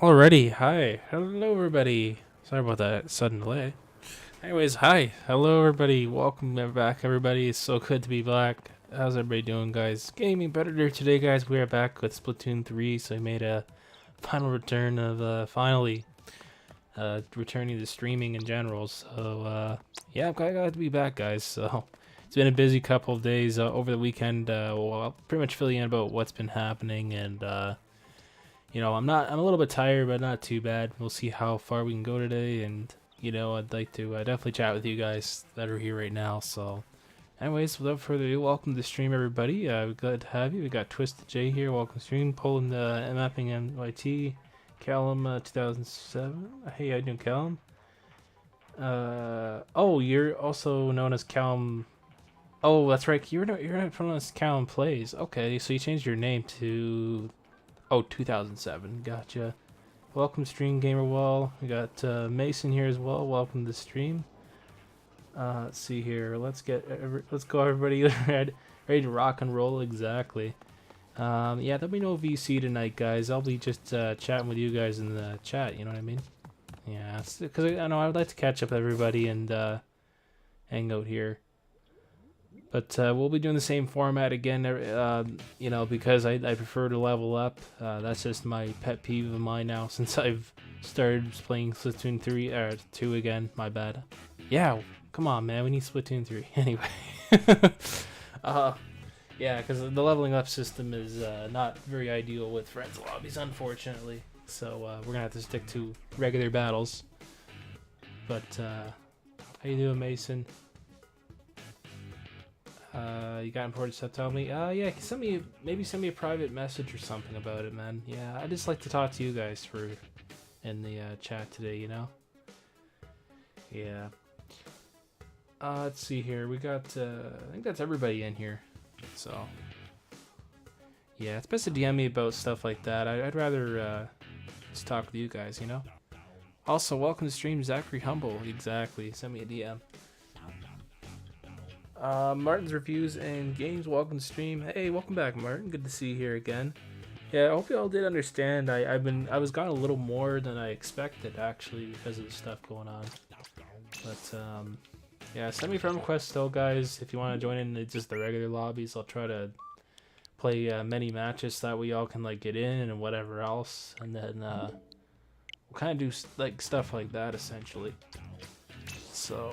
Alrighty, hi. Hello, everybody. Sorry about that sudden delay. Anyways, hi. Hello, everybody. Welcome back, everybody. It's so good to be back. How's everybody doing, guys? Gaming Predator today, guys. We are back with Splatoon 3, so we made a final return of finally returning to streaming in general. So, yeah, I'm glad to be back, guys. So, it's been a busy couple of days over the weekend. Well, I'll pretty much fill you in about what's been happening and, I'm a little bit tired, but not too bad. We'll see how far we can go today, and, I'd like to definitely chat with you guys that are here right now. So, anyways, without further ado, welcome to the stream, everybody. We're glad to have you. We got Twisted J here. Welcome to the stream. Poland, Mapping NYT. Callum, 2007. Hey, how you doing, Callum? Oh, you're also known as Callum. Oh, that's right. You're not known as Callum Plays. Okay, so you changed your name to 2007. Gotcha. Welcome, Stream Gamer Wall. We got Mason here as well. Welcome to the stream. Let's see here. Let's go, everybody. ready to rock and roll. Exactly. Yeah, there'll be no VC tonight, guys. I'll be just chatting with you guys in the chat. You know what I mean? Yeah, because I know I would like to catch up with everybody and hang out here. But we'll be doing the same format again, because I prefer to level up. That's just my pet peeve of mine now since I've started playing Splatoon 3, or 2 again, my bad. Yeah, come on, man, we need Splatoon 3. Anyway. Yeah, because the leveling up system is not very ideal with friends lobbies, unfortunately. So we're going to have to stick to regular battles. But, how you doing, Mason? You got important stuff to tell me? Yeah, send me a private message or something about it, man. Yeah, I just like to talk to you guys in the chat today, Yeah. Let's see here. We got, I think that's everybody in here. So, yeah, it's best to DM me about stuff like that. I'd rather just talk with you guys, Also, welcome to stream, Zachary Humble. Exactly. Send me a DM. Martin's Reviews and Games, welcome to stream. Hey, welcome back, Martin. Good to see you here again. Yeah, I hope you all did understand. I was gone a little more than I expected, actually, because of the stuff going on. But yeah, send me friend requests still, guys. If you want to join in just the regular lobbies, I'll try to play many matches so that we all can get in and whatever else, and then we'll kind of do stuff like that essentially. So.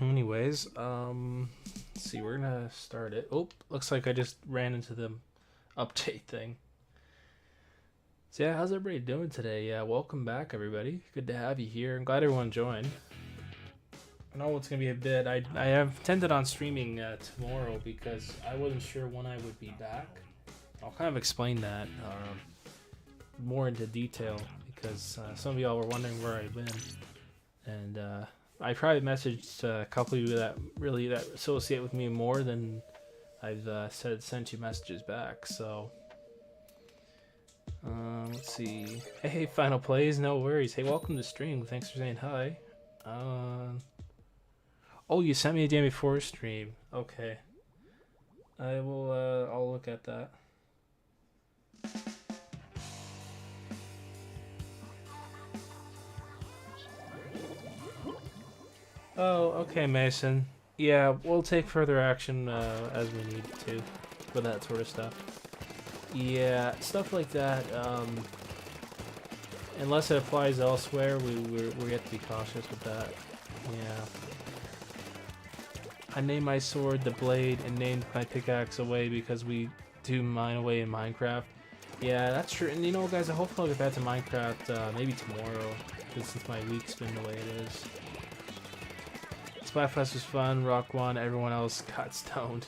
Anyways, let's see, we're gonna start it. Oh, looks like I just ran into the update thing. So yeah, how's everybody doing today? Yeah, welcome back, everybody. Good to have you here. I'm glad everyone joined. I know it's gonna be a bit. I have intended on streaming tomorrow because I wasn't sure when I would be back. I'll kind of explain that more into detail because some of y'all were wondering where I've been, and I probably messaged a couple of you that associate with me more than I've sent you messages back. So let's see. Hey, Final Plays, no worries. Hey, welcome to stream. Thanks for saying hi. Oh, you sent me a DM before stream. Okay, I will. I'll look at that. Oh, okay, Mason. Yeah, we'll take further action as we need to for that sort of stuff. Yeah, stuff like that. Unless it applies elsewhere, we have to be cautious with that. Yeah. I named my sword the Blade and named my pickaxe Away because we do mine away in Minecraft. Yeah, that's true. And guys, I hope I'll get back to Minecraft maybe tomorrow, since my week's been the way it is. Splatfest was fun, Rock won, everyone else got stoned.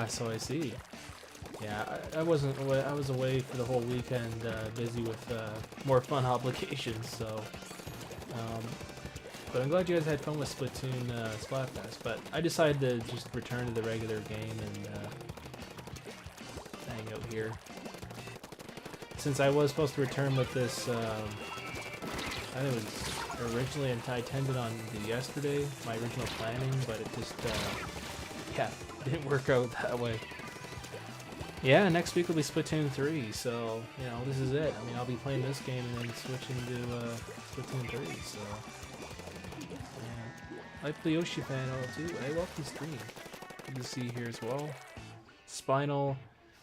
So I see. Yeah, I was away for the whole weekend, busy with more fun obligations, so... but I'm glad you guys had fun with Splatoon Splatfest, but I decided to just return to the regular game and hang out here. Since I was supposed to return with this, I think it was... originally I intended on yesterday, my original planning, but it just yeah, didn't work out that way. Yeah, next week will be Splatoon 3, so, you know, this is it. I mean, I'll be playing this game and then switching to Splatoon 3, so... Yeah. I like the Yoshi panel, too. Hey, welcome stream. Good to see you here as well. Spinal.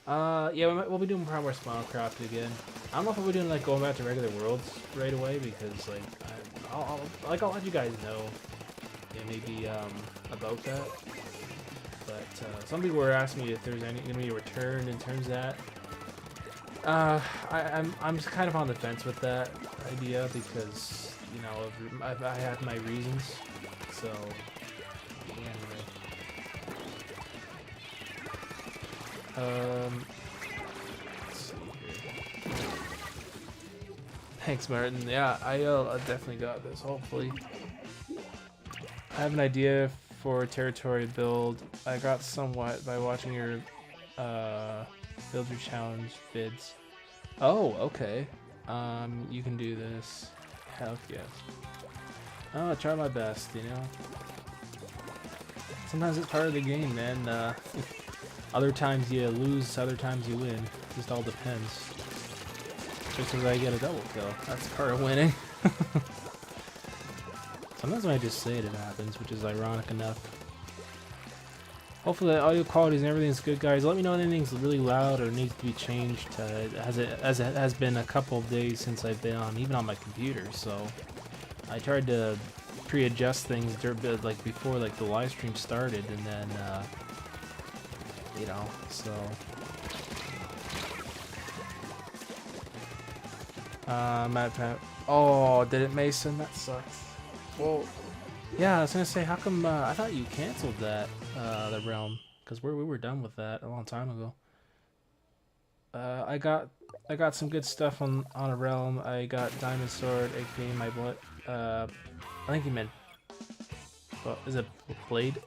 Yeah, we'll be doing probably more Spinal Craft again. I don't know if we'll be doing, like, going back to regular worlds right away, because, like, I'll let you guys know, yeah, maybe, about that. But some people were asking me if there's going to be a return in terms of that. I'm just kind of on the fence with that idea because, you know, I have my reasons. So, anyway. Let's see here. Thanks, Martin. Yeah, I definitely got this, hopefully. I have an idea for territory build. I got somewhat by watching your build your challenge vids. Oh, okay. You can do this. Heck yes. Oh, I try my best, you know. Sometimes it's part of the game, man. Other times you lose, other times you win. Just all depends. Just as I get a double kill, that's part of winning. Sometimes when I just say it, it happens, which is ironic enough. Hopefully the audio quality and everything's good, guys. Let me know if anything's really loud or needs to be changed, as it has been a couple of days since I've been on, even on my computer. So I tried to pre-adjust things like before, like the live stream started, and then you know, so Matt Pat. Oh, did it, Mason? That sucks. Well, yeah, I was gonna say, how come I thought you canceled that the realm, because we were done with that a long time ago. I got some good stuff on a realm. I got Diamond Sword, aka my blood. I think you meant, well, is it Blade?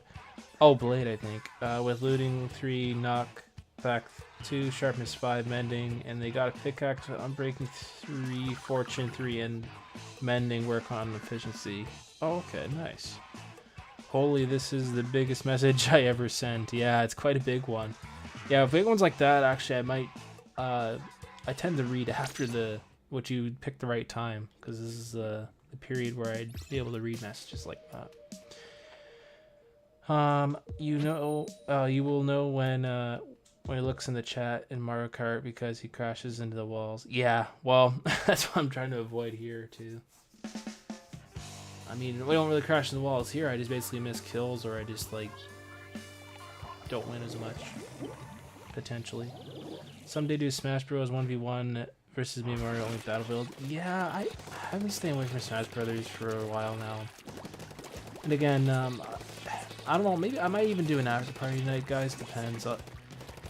Oh, Blade, I think. With looting 3, knock back 2, sharpness 5, mending, and they got a pickaxe with unbreaking 3, fortune 3, and mending work on efficiency. Oh, okay, nice. Holy, this is the biggest message I ever sent. Yeah, it's quite a big one. Yeah, big ones like that, actually, I might, I tend to read after what you pick the right time, because this is the period where I'd be able to read messages like that. You know, you will know when he looks in the chat in Mario Kart because he crashes into the walls. Yeah, well, that's what I'm trying to avoid here too. I mean, we don't really crash into the walls here. I just basically miss kills, or I just like don't win as much potentially. Someday do Smash Bros 1v1 versus me Mario only battle build. Yeah, I've been staying away from Smash Brothers for a while now. And again, I don't know, maybe I might even do an after party tonight, guys, depends.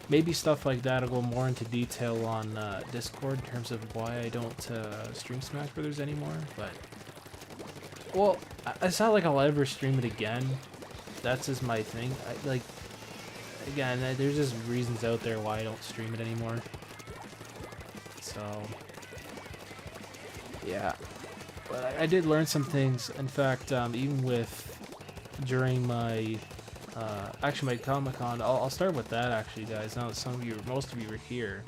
Maybe stuff like that, I'll go more into detail on Discord in terms of why I don't stream Smash Brothers anymore, but... Well, it's not like I'll ever stream it again. That's just my thing. Again, there's just reasons out there why I don't stream it anymore. So... Yeah. But I did learn some things. In fact, even during my actually my Comic-Con, I'll start with that actually, guys. Now that most of you are here.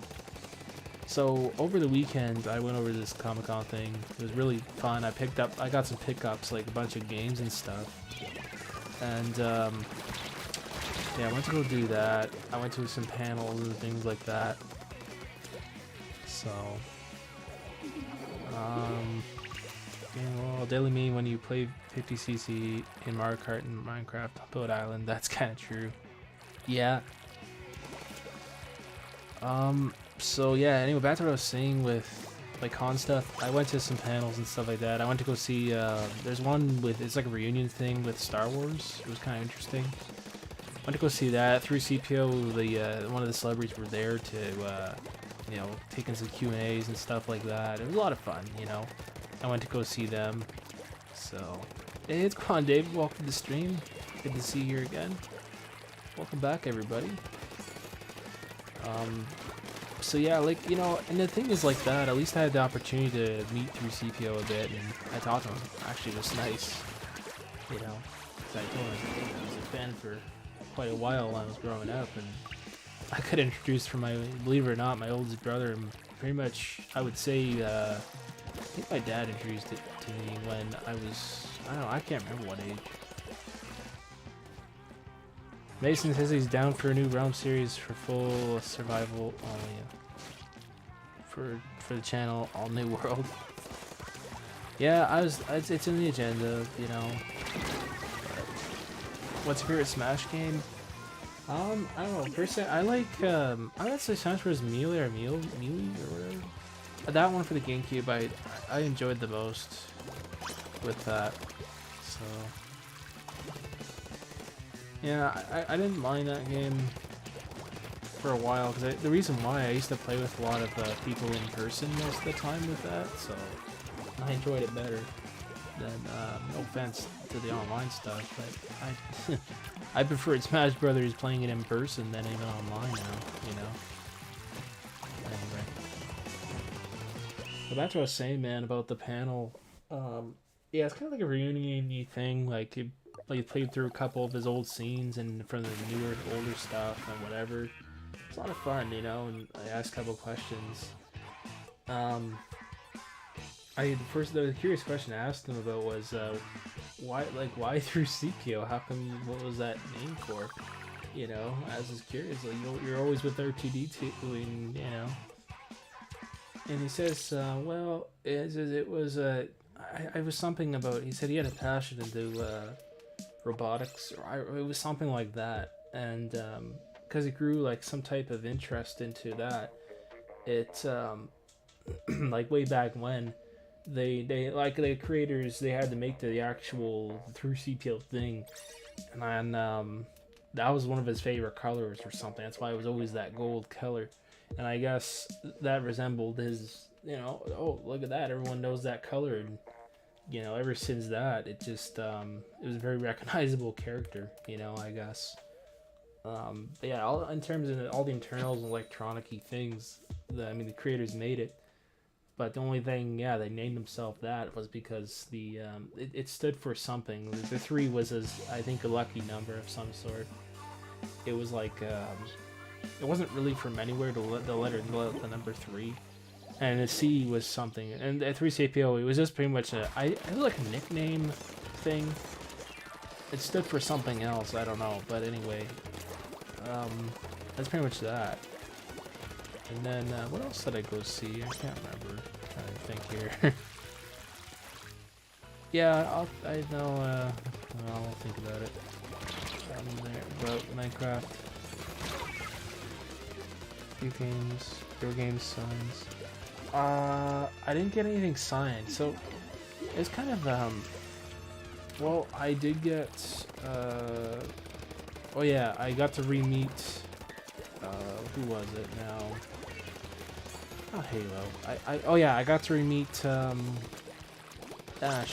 So over the weekend, I went over to this Comic-Con thing. It was really fun. I got some pickups, like a bunch of games and stuff. And yeah, I went to go do that. I went to some panels and things like that. So well, daily me when you play 50cc in Mario Kart and Minecraft Boat Island, that's kind of true. Yeah. So yeah, anyway, back to what I was saying with like con stuff. I went to some panels and stuff like that. I went to go see, there's one it's like a reunion thing with Star Wars. It was kind of interesting. I went to go see that. Through CPO, one of the celebrities were there to, you know, taking some Q&As and stuff like that. It was a lot of fun, you know. I went to go see them. So, hey, it's Quan David. Welcome to the stream. Good to see you here again. Welcome back, everybody. So yeah, like, you know, and the thing is like that, at least I had the opportunity to meet through CPO a bit, and I talked to him. Actually, it was nice, you know, because I told him I was a fan for quite a while when I was growing up, and I got introduced from my, believe it or not, my oldest brother. And pretty much, I would say, I think my dad introduced it to me when I was, I don't know, I can't remember what age. Mason says he's down for a new realm series for full survival only. For the channel, all new world. Yeah, it's in the agenda, you know. What's your favorite Smash game? I don't know. Personally, I like say Smash Bros. Melee or Melee or whatever. That one for the GameCube, I enjoyed the most with that. So yeah, I didn't mind that game for a while because the reason why I used to play with a lot of people in person most of the time with that, so I enjoyed it better than no offense to the online stuff, but I preferred Smash Brothers playing it in person than even online now, you know. Anyway, but that's what I was saying, man, about the panel. Yeah, it's kind of like a reunion-y thing, like you played through a couple of his old scenes and from the newer, older stuff and whatever. It's a lot of fun, you know, and I asked a couple questions. The curious question I asked him about was why through CPO? How come? What was that name for? You know, I was just curious. Like you're always with R2D2, and you know. And he says, well, it was I was something about. He said he had a passion into robotics, or it was something like that, and because he grew like some type of interest into that, it like way back when. They like the creators, they had to make the actual through CPO thing, and that was one of his favorite colors or something. That's why it was always that gold color, and I guess that resembled his, you know, oh look at that, everyone knows that color, and you know, ever since that it just it was a very recognizable character, you know, I guess. But yeah, in terms of all the internals and electronic-y things, the creators made it. But the only thing, yeah, they named themselves that was because it stood for something. The 3 was, I think, a lucky number of some sort. It was like, it wasn't really from anywhere, the number 3. And the C was something. And the 3CPO, it was just pretty much it was like a nickname thing. It stood for something else, I don't know. But anyway, that's pretty much that. And then, what else did I go see? I can't remember. I'm trying to think here. Yeah, I'll think about it. There, about Minecraft. Video games signs. I didn't get anything signed, so it's kind of, well, I did get, oh yeah, I got to re-meet, who was it now? Not Halo. Oh yeah, I got to re-meet Ash,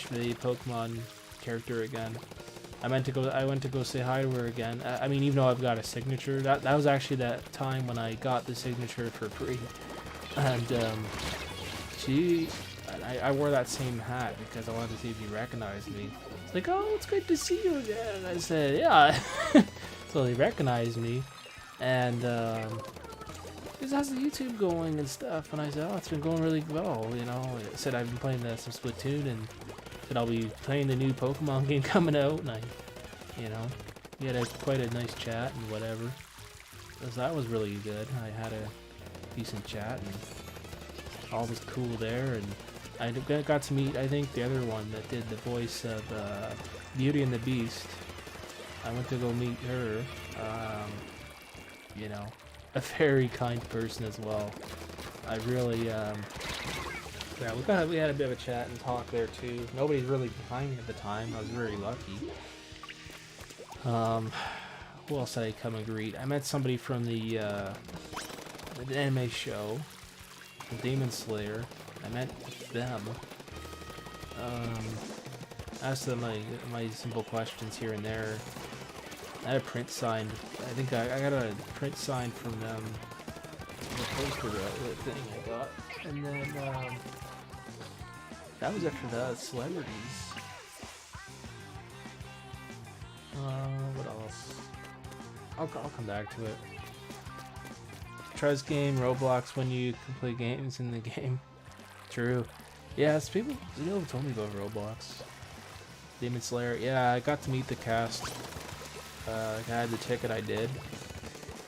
the Pokemon character again. I went to go say hi to her again. I mean, even though I've got a signature, that was actually that time when I got the signature for free. And I wore that same hat because I wanted to see if you recognized me. It's like, oh, it's good to see you again. And I said, yeah. So they recognized me, and how's the YouTube going and stuff? And I said, oh, it's been going really well, you know. I said I've been playing some Splatoon, and said I'll be playing the new Pokemon game coming out, and you know, we had quite a nice chat and whatever. So that was really good. I had a decent chat, and all was cool there, and I got to meet, I think, the other one that did the voice of Beauty and the Beast. I went to go meet her. You know, a very kind person as well. I really, yeah, we had a bit of a chat and talk there too. Nobody's really behind me at the time. I was very lucky. Who else did I come and greet? I met somebody from the anime show, Demon Slayer. I met them. Asked them my simple questions here and there. I had a print signed. I think I got a print signed from them. The poster thing I got. And then that was after the celebrities. What else? I'll come back to it. trust game, Roblox when you can play games in the game. True. Yeah, people told me about Roblox. Demon Slayer. Yeah, I got to meet the cast. I had the ticket, I did.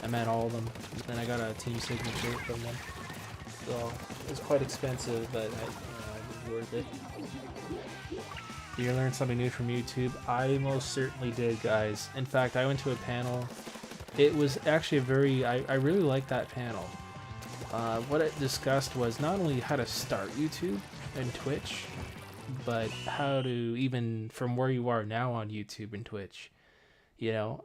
I met all of them. Then I got a team signature from them. So it was quite expensive, but it was worth it. Did you learn something new from YouTube? I most certainly did, guys. In fact, I went to a panel. It was actually a very... I really liked that panel. What it discussed was not only how to start YouTube and Twitch, but how to even from where you are now on YouTube and Twitch. You know,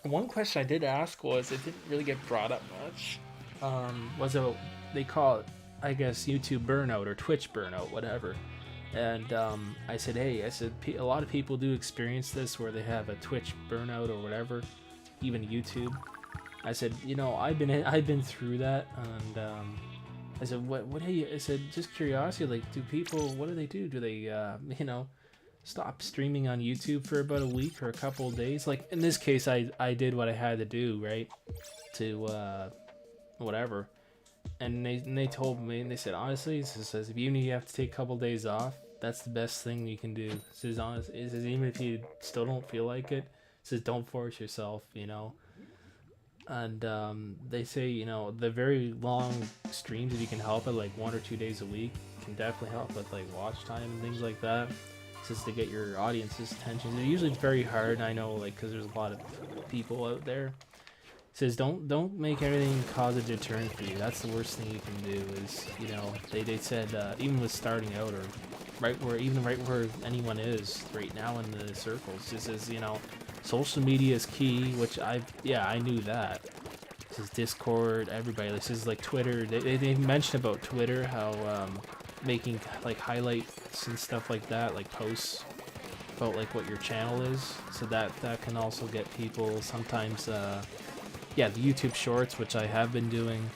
one question I did ask was, it didn't really get brought up much, was about, they call it, I guess, YouTube burnout or Twitch burnout, whatever. And I said, hey, a lot of people do experience this where they have a Twitch burnout or whatever, even YouTube. I said, you know, I've been through that, and I said, what do you? I said, just curiosity, like, do people, what do they do? Do they, you know, stop streaming on YouTube for about a week or a couple of days? Like in this case, I did what I had to do, right, to whatever. And they told me, and they said, honestly, it says, if you have to take a couple of days off, that's the best thing you can do. It says, honestly, it says, even if you still don't feel like it, it says, don't force yourself, you know. And they say, you know, the very long streams, if you can help it, like 1 or 2 days a week, can definitely help with like watch time and things like that, just to get your audience's attention. Usually it's very hard, I know, like, because there's a lot of people out there. It says, don't make everything cause a deterrent for you. That's the worst thing you can do. Is, you know, they said even with starting out, or right where anyone is right now in the circles, this is, you know, social media is key, which I knew that. This is Discord, everybody. This is like Twitter. They mentioned about Twitter, how making like highlights and stuff like that, like posts about like what your channel is, so that can also get people sometimes. Yeah, the YouTube Shorts, which I have been doing,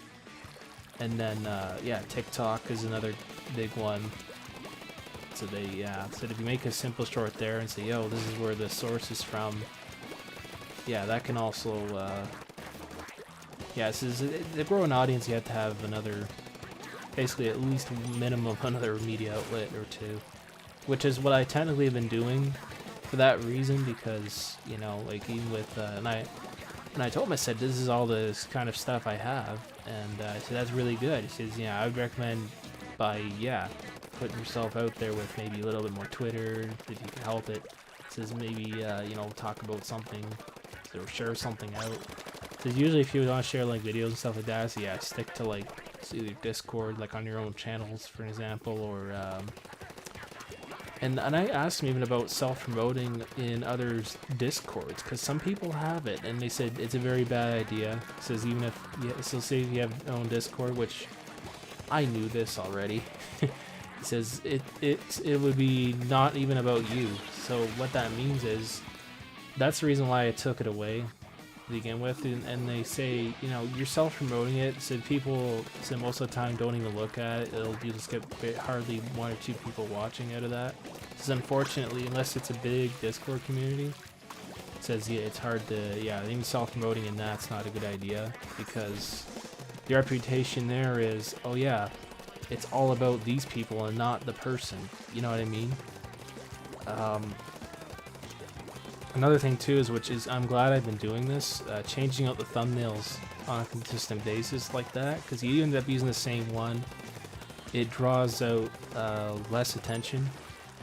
and then yeah, TikTok is another big one. So they said if you make a simple short there and say, yo, this is where the source is from, yeah, that can also yeah, this is to grow an audience. You have to have another, basically at least minimum another media outlet or two, which is what I technically have been doing for that reason, because, you know, like even with and I told him, I said, this is all this kind of stuff I have, and I said, that's really good. He says, yeah, I would recommend putting yourself out there with maybe a little bit more Twitter, if you can help it. He says, maybe, you know, talk about something, or share something out. He says, usually if you want to share, like, videos and stuff like that, so yeah, stick to, like, either Discord, like, on your own channels, for example, or, And I asked him even about self-promoting in others' Discords, because some people have it, and they said it's a very bad idea. It says even if so say if you have your own Discord, which I knew this already. It says it would be not even about you. So what that means is that's the reason why I took it away to begin with. And they say, you know, you're self-promoting it. So people, so most of the time, don't even look at it. You just get hardly 1 or 2 people watching out of that. Because unfortunately, unless it's a big Discord community, it says, yeah, it's hard to, yeah, even self-promoting in that's not a good idea, because the reputation there is, oh yeah, it's all about these people and not the person. You know what I mean? Another thing too is, which is, I'm glad I've been doing this, changing out the thumbnails on a consistent basis like that, because you end up using the same one. It draws out less attention.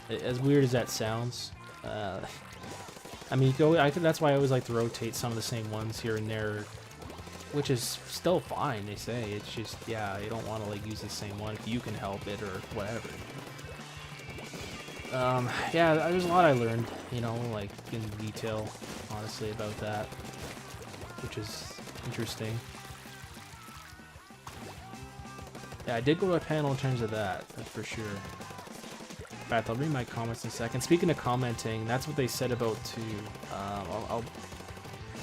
As weird as that sounds, I mean, that's why I always like to rotate some of the same ones here and there, which is still fine, they say. It's just, yeah, you don't want to like use the same one if you can help it or whatever. Yeah, there's a lot I learned, you know, like in detail, honestly, about that, which is interesting. Yeah, I did go to a panel in terms of that, that's for sure. In fact, I'll read my comments in a second. Speaking of commenting, that's what they said about too.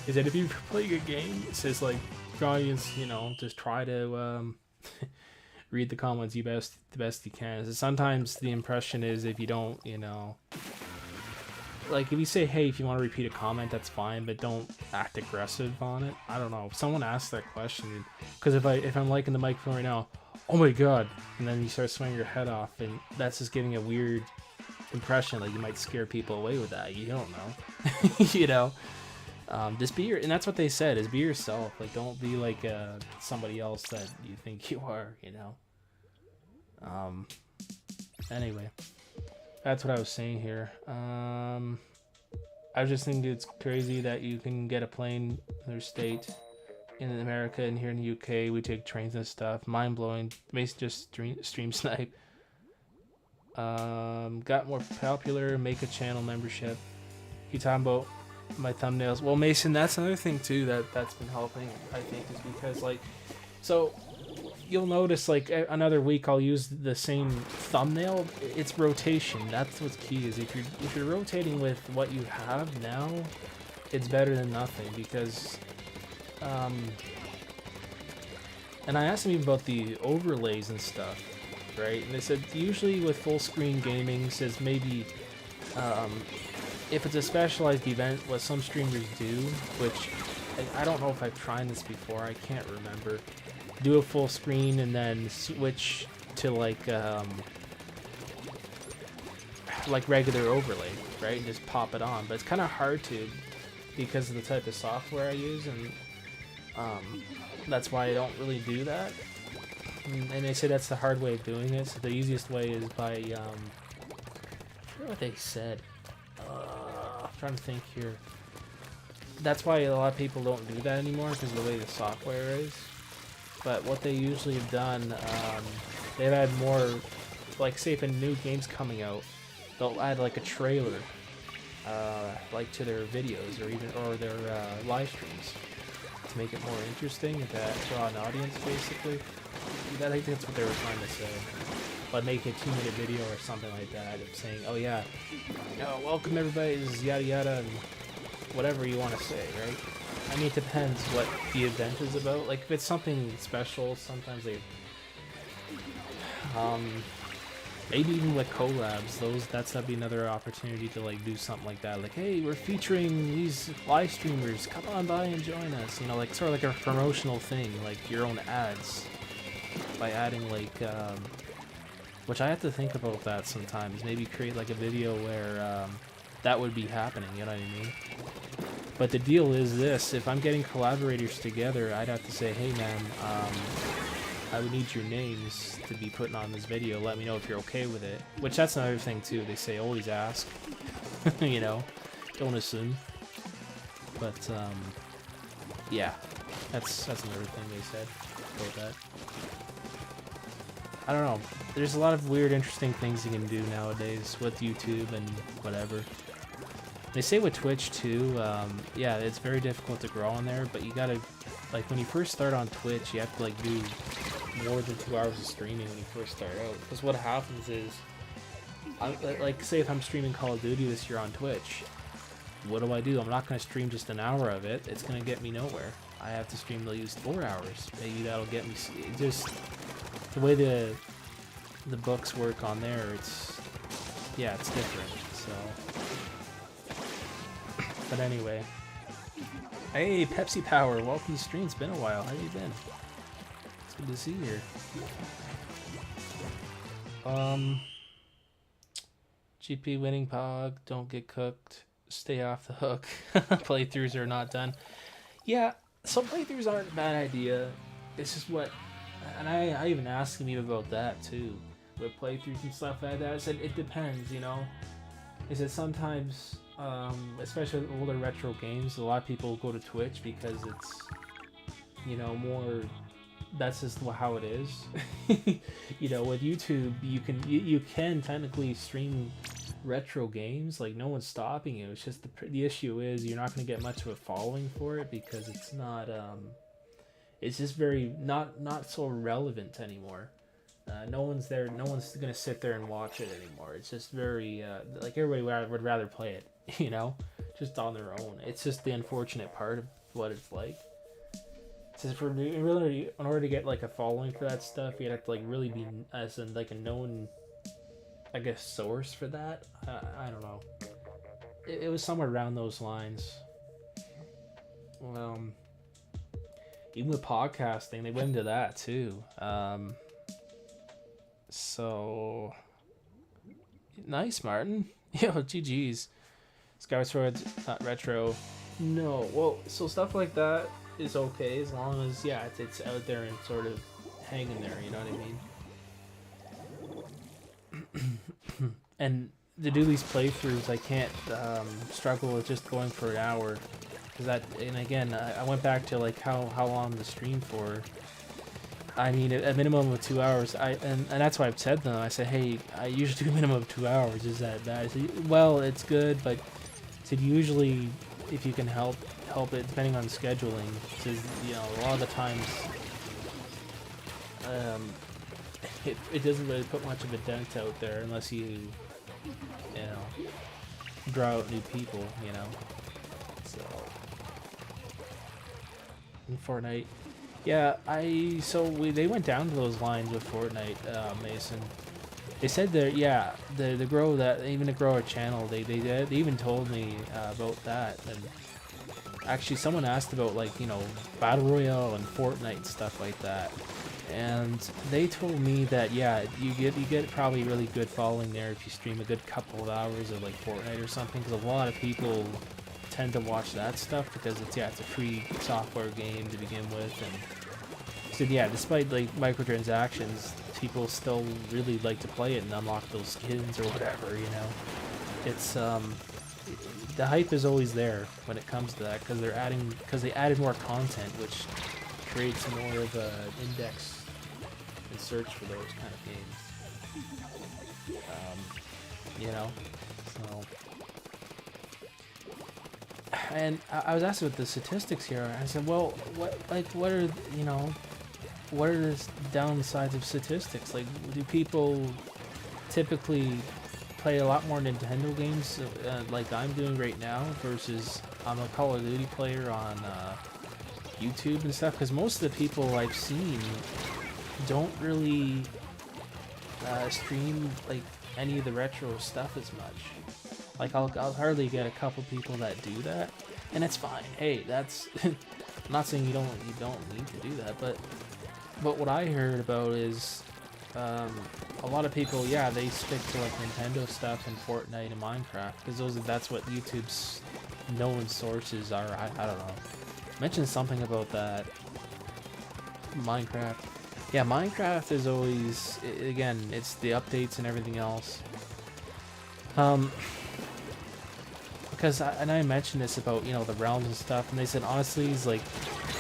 Is that if you play a game, it says like, your audience, you know, just try to read the comments the best you can. So sometimes the impression is if you don't, you know, like if you say, hey, if you want to repeat a comment, that's fine, but don't act aggressive on it. I don't know. If someone asks that question, because if I'm liking the microphone right now, oh my god, and then you start swinging your head off, and that's just giving a weird impression. Like you might scare people away with that. You don't know, you know. Just be and that's what they said, is be yourself. Like don't be like somebody else that you think you are. You know. Anyway. That's what I was saying here. I was just thinking it's crazy that you can get a plane in their state in America, and here in the UK we take trains and stuff. Mind blowing. Basically just stream snipe. Got more popular. Make a channel membership. You talking about my thumbnails? Well, Mason, that's another thing too that's been helping. I think is because like, so. You'll notice like another week I'll use the same thumbnail. It's rotation. That's what's key, is if you're rotating with what you have now, it's better than nothing, because and I asked them even about the overlays and stuff, right? And they said usually with full screen gaming, says maybe if it's a specialized event, what some streamers do, which I don't know if I've tried this before, I can't remember. Do a full screen and then switch to like regular overlay, right? And just pop it on. But it's kind of hard to, because of the type of software I use, and that's why I don't really do that. And they say that's the hard way of doing it. So the easiest way is by I forget what they said. I'm trying to think here. That's why a lot of people don't do that anymore, because of the way the software is. But what they usually have done, they've had more, like say if a new game's coming out, they'll add like a trailer, like to their videos or their live streams to make it more interesting, to draw an audience basically. I think that's what they were trying to say. But make a 2-minute video or something like that of saying, oh yeah, welcome everybody, this is yada yada, and whatever you want to say, right? I mean, it depends what the event is about. Like, if it's something special, sometimes they... maybe even with collabs, that'd be another opportunity to, like, do something like that. Like, hey, we're featuring these live streamers. Come on by and join us. You know, like, sort of like a promotional thing, like your own ads. By adding, like, which I have to think about that sometimes. Maybe create, like, a video where, that would be happening, you know what I mean? But the deal is this, if I'm getting collaborators together, I'd have to say, hey man, I would need your names to be putting on this video. Let me know if you're okay with it. Which that's another thing too. They say always ask. You know, don't assume. But yeah, that's another thing they said about that. I don't know. There's a lot of weird, interesting things you can do nowadays with YouTube and whatever. They say with Twitch too, yeah, it's very difficult to grow on there, but you gotta, like, when you first start on Twitch, you have to, like, do more than 2 hours of streaming when you first start out. Because what happens is, like, say if I'm streaming Call of Duty this year on Twitch, what do? I'm not gonna stream just an hour of it. It's gonna get me nowhere. I have to stream at least 4 hours. Maybe that'll get me, just, the way the books work on there, it's different, so... But anyway. Hey, Pepsi Power, welcome to the stream. It's been a while. How you been? It's good to see you here. GP winning Pog, don't get cooked, stay off the hook. Playthroughs are not done. Yeah, some playthroughs aren't a bad idea. It's just what, and I even asked him about that too, with playthroughs and stuff like that. I said it depends, you know. I said sometimes, especially with older retro games, a lot of people go to Twitch because it's, you know, more, that's just how it is. You know, with YouTube, you can technically stream retro games, like no one's stopping you. It's just the issue is you're not going to get much of a following for it because it's not, it's just very, not so relevant anymore. No one's there, no one's going to sit there and watch it anymore. It's just very, like everybody would rather play it, you know, just on their own. It's just the unfortunate part of what it's like. So in order to get like a following for that stuff, you'd have to like really be as in like a known, I guess, source for that. I don't know. it was somewhere around those lines. Even with podcasting, they went into that too. So nice, Martin. Yo, GG's. Skyward Sword's not retro. No, well, so stuff like that is okay as long as it's out there and sort of hanging there. You know what I mean? And to do these playthroughs, I can't struggle with just going for an hour. And again, I went back to like how long the stream for. I mean, a minimum of 2 hours. And that's why I've said them. I said, hey, I usually do a minimum of 2 hours. Is that bad? I said, well, it's good, but usually, if you can help it, depending on scheduling. So, a lot of the times, it doesn't really put much of a dent out there unless you draw out new people. So. In Fortnite, yeah, they went down to those lines with Fortnite, Mason. They said the grow that even to grow a channel, they even told me about that. And actually, someone asked about Battle Royale and Fortnite and stuff like that, and they told me that you get probably really good following there if you stream a good couple of hours of Fortnite or something, because a lot of people tend to watch that stuff because it's a free software game to begin with, and so despite microtransactions, people still really like to play it and unlock those skins or whatever. It's the hype is always there when it comes to that because they added more content, which creates more of an index and search for those kind of games. So. And I was asked about the statistics here. I said, well, what are the downsides of statistics? Do people typically play a lot more Nintendo games like I'm doing right now versus I'm a Call of Duty player on YouTube and stuff? Because most of the people I've seen don't really stream any of the retro stuff as much. I'll hardly get a couple people that do that, and it's fine. Hey, that's I'm not saying you don't need to do that, but what I heard about is a lot of people, they stick to Nintendo stuff and Fortnite and Minecraft because that's what YouTube's known sources are. I don't know. Mentioned something about that. Minecraft. Yeah, Minecraft is always, again, it's the updates and everything else. Because I mentioned this about the realms and stuff, and they said honestly, it's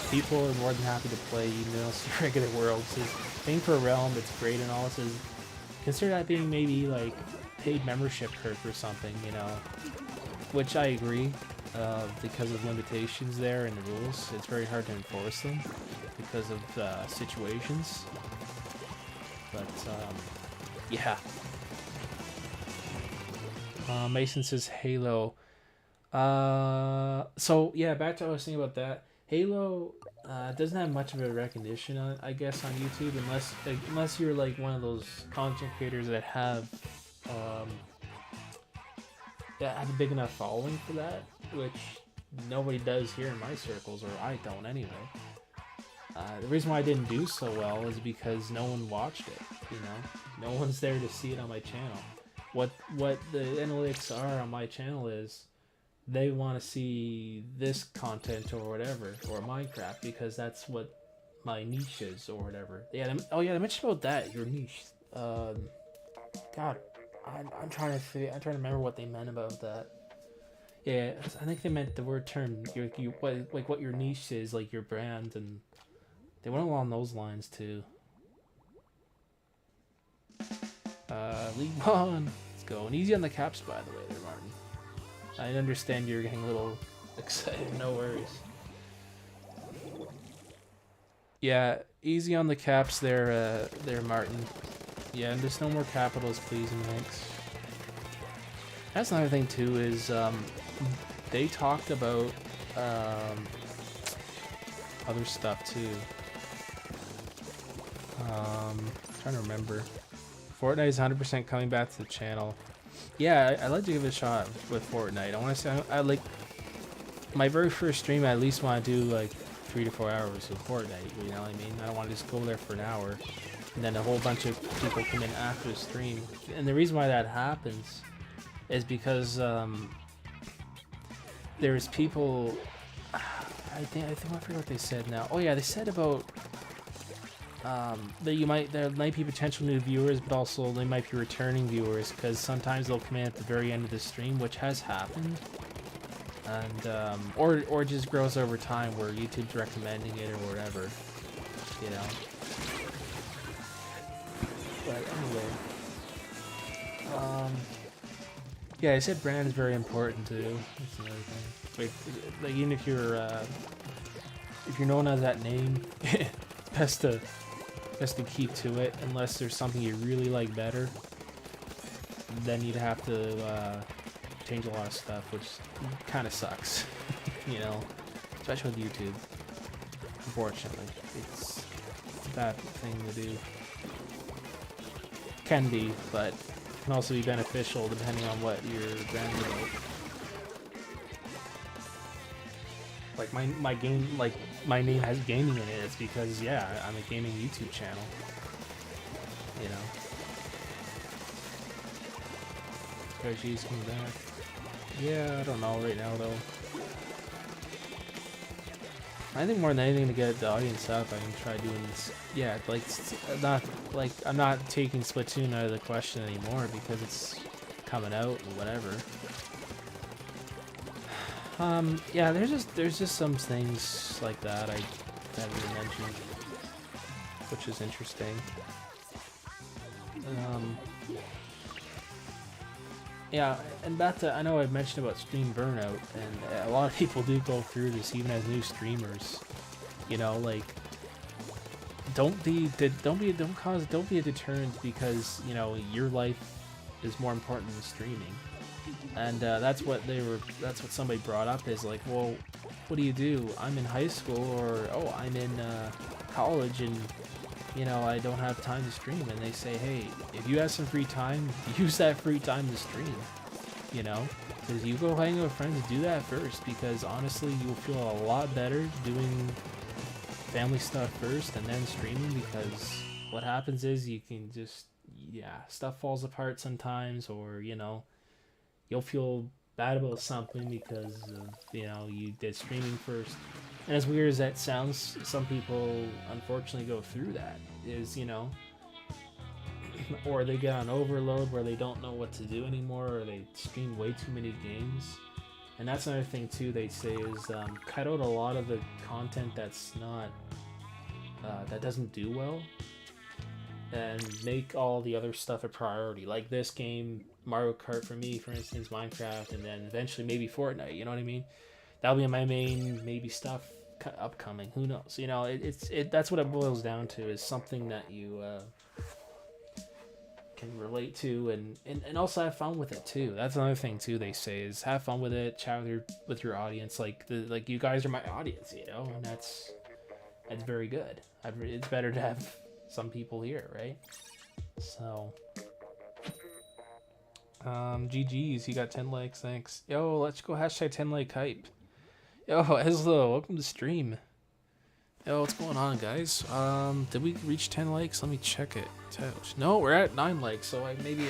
people are more than happy to play even though it's regular worlds. Paying for a realm, it's great and all. Says consider that being maybe paid membership perk or something, which I agree. Because of limitations there and the rules, it's very hard to enforce them because of situations. But yeah. Mason says Halo. So yeah, back to what I was saying about that. Halo doesn't have much of a recognition, I guess, on YouTube unless you're one of those content creators that have a big enough following for that, which nobody does here in my circles, or I don't anyway. The reason why I didn't do so well is because no one watched it. No one's there to see it on my channel. What the analytics are on my channel is they want to see this content or whatever, or Minecraft, because that's what my niche is or whatever. Yeah. I mentioned about that, your niche. God, I'm trying to remember what they meant about that. Yeah, I think they meant the word term. What your niche is, your brand, and they went along those lines too. League One. Let's go. And easy on the caps, by the way, there, Martin. I understand you're getting a little excited. No worries. Yeah, easy on the caps there, Martin. Yeah, and just no more capitals, please, and thanks. That's another thing too. Is they talked about other stuff too. Trying to remember. Fortnite is 100% coming back to the channel. Yeah, I'd like to give it a shot with Fortnite. I want to say I like my very first stream. I at least want to do like 3 to 4 hours of Fortnite. You know what I mean? I don't want to just go there for an hour, and then a whole bunch of people come in after the stream. And the reason why that happens is because there's people. I think I forget what they said now. Oh yeah, they said about that there might be potential new viewers, but also they might be returning viewers because sometimes they'll come in at the very end of the stream, which has happened, and or it just grows over time where YouTube's recommending it or whatever, you know. But anyway, yeah, I said brand is very important too. That's another thing. Like even if you're known as that name, best to keep to it unless there's something you really like better. Then you'd have to change a lot of stuff, which kind of sucks, you know, especially with YouTube. Unfortunately, it's a bad thing to do. Can be, but can also be beneficial depending on what your brand is about. Like my game, like my name has gaming in it. It's because yeah, I'm a gaming YouTube channel. You know. She's coming back. Yeah, I don't know right now though. I think more than anything to get the audience up, I can try doing this. Yeah, like I'm not taking Splatoon out of the question anymore because it's coming out and whatever. Yeah, there's just some things like that I haven't even mentioned, which is interesting. Yeah, and back to, I know I've mentioned about stream burnout, and a lot of people do go through this even as new streamers. You know, like don't be a deterrent because, you know, your life is more important than streaming. And that's what somebody brought up is like, well, what do you do? I'm in high school, or oh, I'm in college, and you know, I don't have time to stream. And they say, hey, if you have some free time, use that free time to stream. You know, because you go hang with friends, do that first, because honestly, you'll feel a lot better doing family stuff first and then streaming, because what happens is you can just, yeah, stuff falls apart sometimes, or you know, you'll feel bad about something because of, you know, you did streaming first. And as weird as that sounds, some people unfortunately go through that, is, you know, or they get on overload where they don't know what to do anymore, or they stream way too many games. And that's another thing too, they say, is cut out a lot of the content that's not, that doesn't do well, and make all the other stuff a priority. Like this game, Mario Kart for me, for instance, Minecraft, and then eventually maybe Fortnite, you know what I mean? That'll be my main maybe stuff upcoming, who knows? You know, that's what it boils down to, is something that you can relate to, and also have fun with it too. That's another thing too, they say, is have fun with it, chat with your audience. Like you guys are my audience, you know, and that's very good. It's better to have some people here, right? So GG's, you got 10 likes, thanks. Yo, let's go hashtag 10 like hype. Yo, Eslo, welcome to stream. Yo, what's going on, guys? Did we reach 10 likes? Let me check it. No, we're at 9 likes, so maybe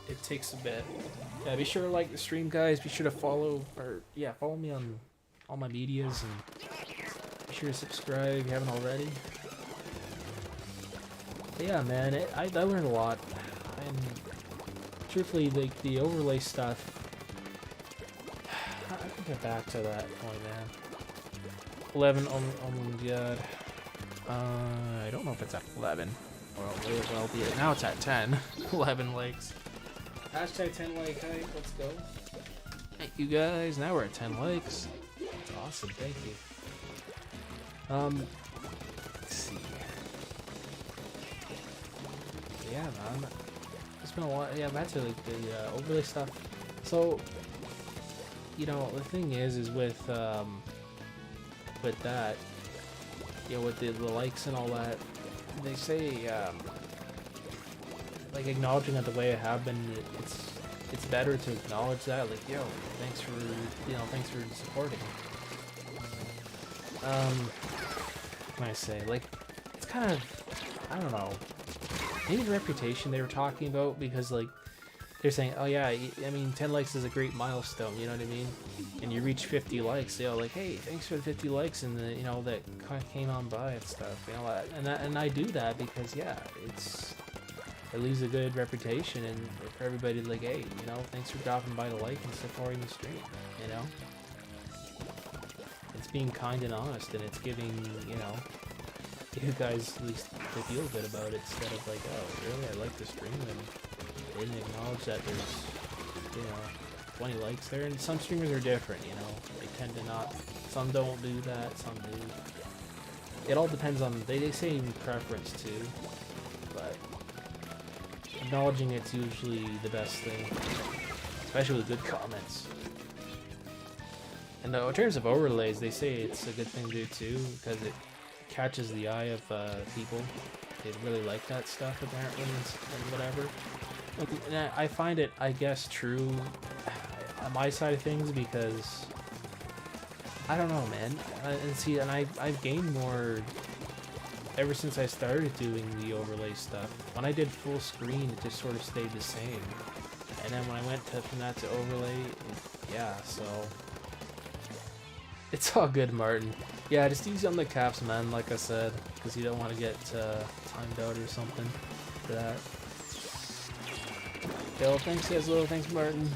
it takes a bit. Yeah, be sure to like the stream, guys. Be sure to follow me on all my medias, and be sure to subscribe if you haven't already. But yeah, man, I learned a lot, and truthfully, the overlay stuff, I can get back to that point, man. 11, oh my god. I don't know if it's at 11. Well, it may as well be. Now it's at 10. 11 likes. Hashtag 10 like hype, let's go. Thank you guys, now we're at 10 likes. That's awesome, thank you. Let's see. Yeah, man. It's been a while. Yeah, back to like the overlay stuff. So, you know, the thing is with that, you know, with the likes and all that, they say, like, acknowledging that the way it happened, it's better to acknowledge that, like, yo, thanks for, thanks for supporting. What can I say? Like, it's kind of, I don't know, maybe the reputation they were talking about, because, like, they're saying, oh yeah, I mean, 10 likes is a great milestone, you know what I mean? And you reach 50 likes, you know, like, hey, thanks for the 50 likes and the, that came on by and stuff, you know, and I do that because, yeah, it leaves a good reputation, and for everybody, like, hey, thanks for dropping by to like and supporting the stream, It's being kind and honest, and it's giving, you guys at least to feel good about it, instead of like, oh, really, I like the stream, and they didn't acknowledge that there's, 20 likes there. And some streamers are different, they tend to not, some don't do that, some do. It all depends on, they say preference too, but acknowledging it's usually the best thing, especially with good comments. And in terms of overlays, they say it's a good thing to do too, because it catches the eye of people. They really like that stuff apparently, and whatever. And I find it, I guess, true on my side of things, because I don't know, man. And I've gained more ever since I started doing the overlay stuff. When I did full screen, it just sort of stayed the same. And then when I went from that to overlay, yeah, so it's all good, Martin. Yeah, just easy on the caps, man, like I said, because you don't want to get timed out or something for that. Yo, thanks, Eslo. Thanks, Martin.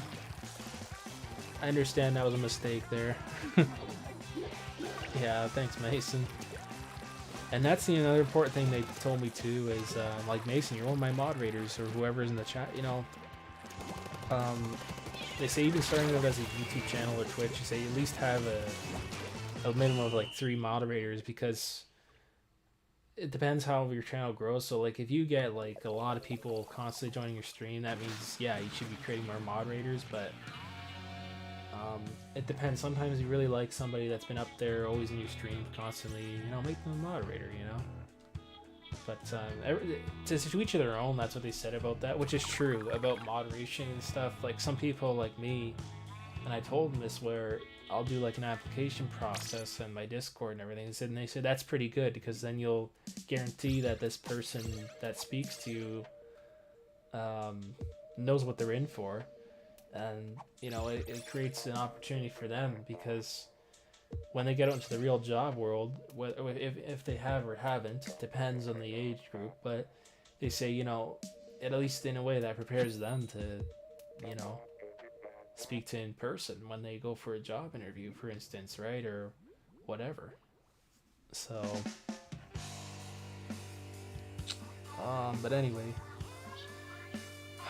I understand that was a mistake there. Yeah, thanks, Mason. And that's another important thing they told me too, is like, Mason, you're one of my moderators, or whoever's in the chat, they say even starting out as a YouTube channel or Twitch, you say you at least have a minimum of like 3 moderators, because it depends how your channel grows. So like, if you get like a lot of people constantly joining your stream, that means, yeah, you should be creating more moderators. But it depends. Sometimes you really like somebody that's been up there always in your stream constantly, make them a moderator, But to each of their own. That's what they said about that, which is true about moderation and stuff. Like, some people like me, and I told them this, where I'll do like an application process and my Discord and everything. And they said that's pretty good, because then you'll guarantee that this person that speaks to you knows what they're in for, and it creates an opportunity for them, because when they get out into the real job world, if they have or haven't, depends on the age group, but they say, at least in a way that prepares them to, speak to in person when they go for a job interview, for instance, right, or whatever. So, but anyway,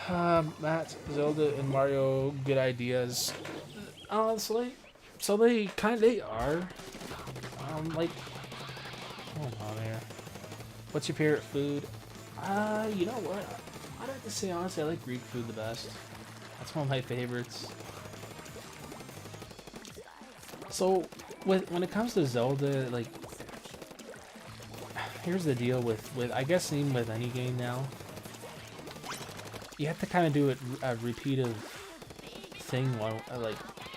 Matt, Zelda, and Mario, good ideas. Honestly, so they are. Like, hold on here. What's your favorite food? You know what? I'd have to say, honestly, I like Greek food the best. That's one of my favorites. So, when it comes to Zelda, like, here's the deal with I guess even with any game now, you have to kind of do a repeated thing. Like,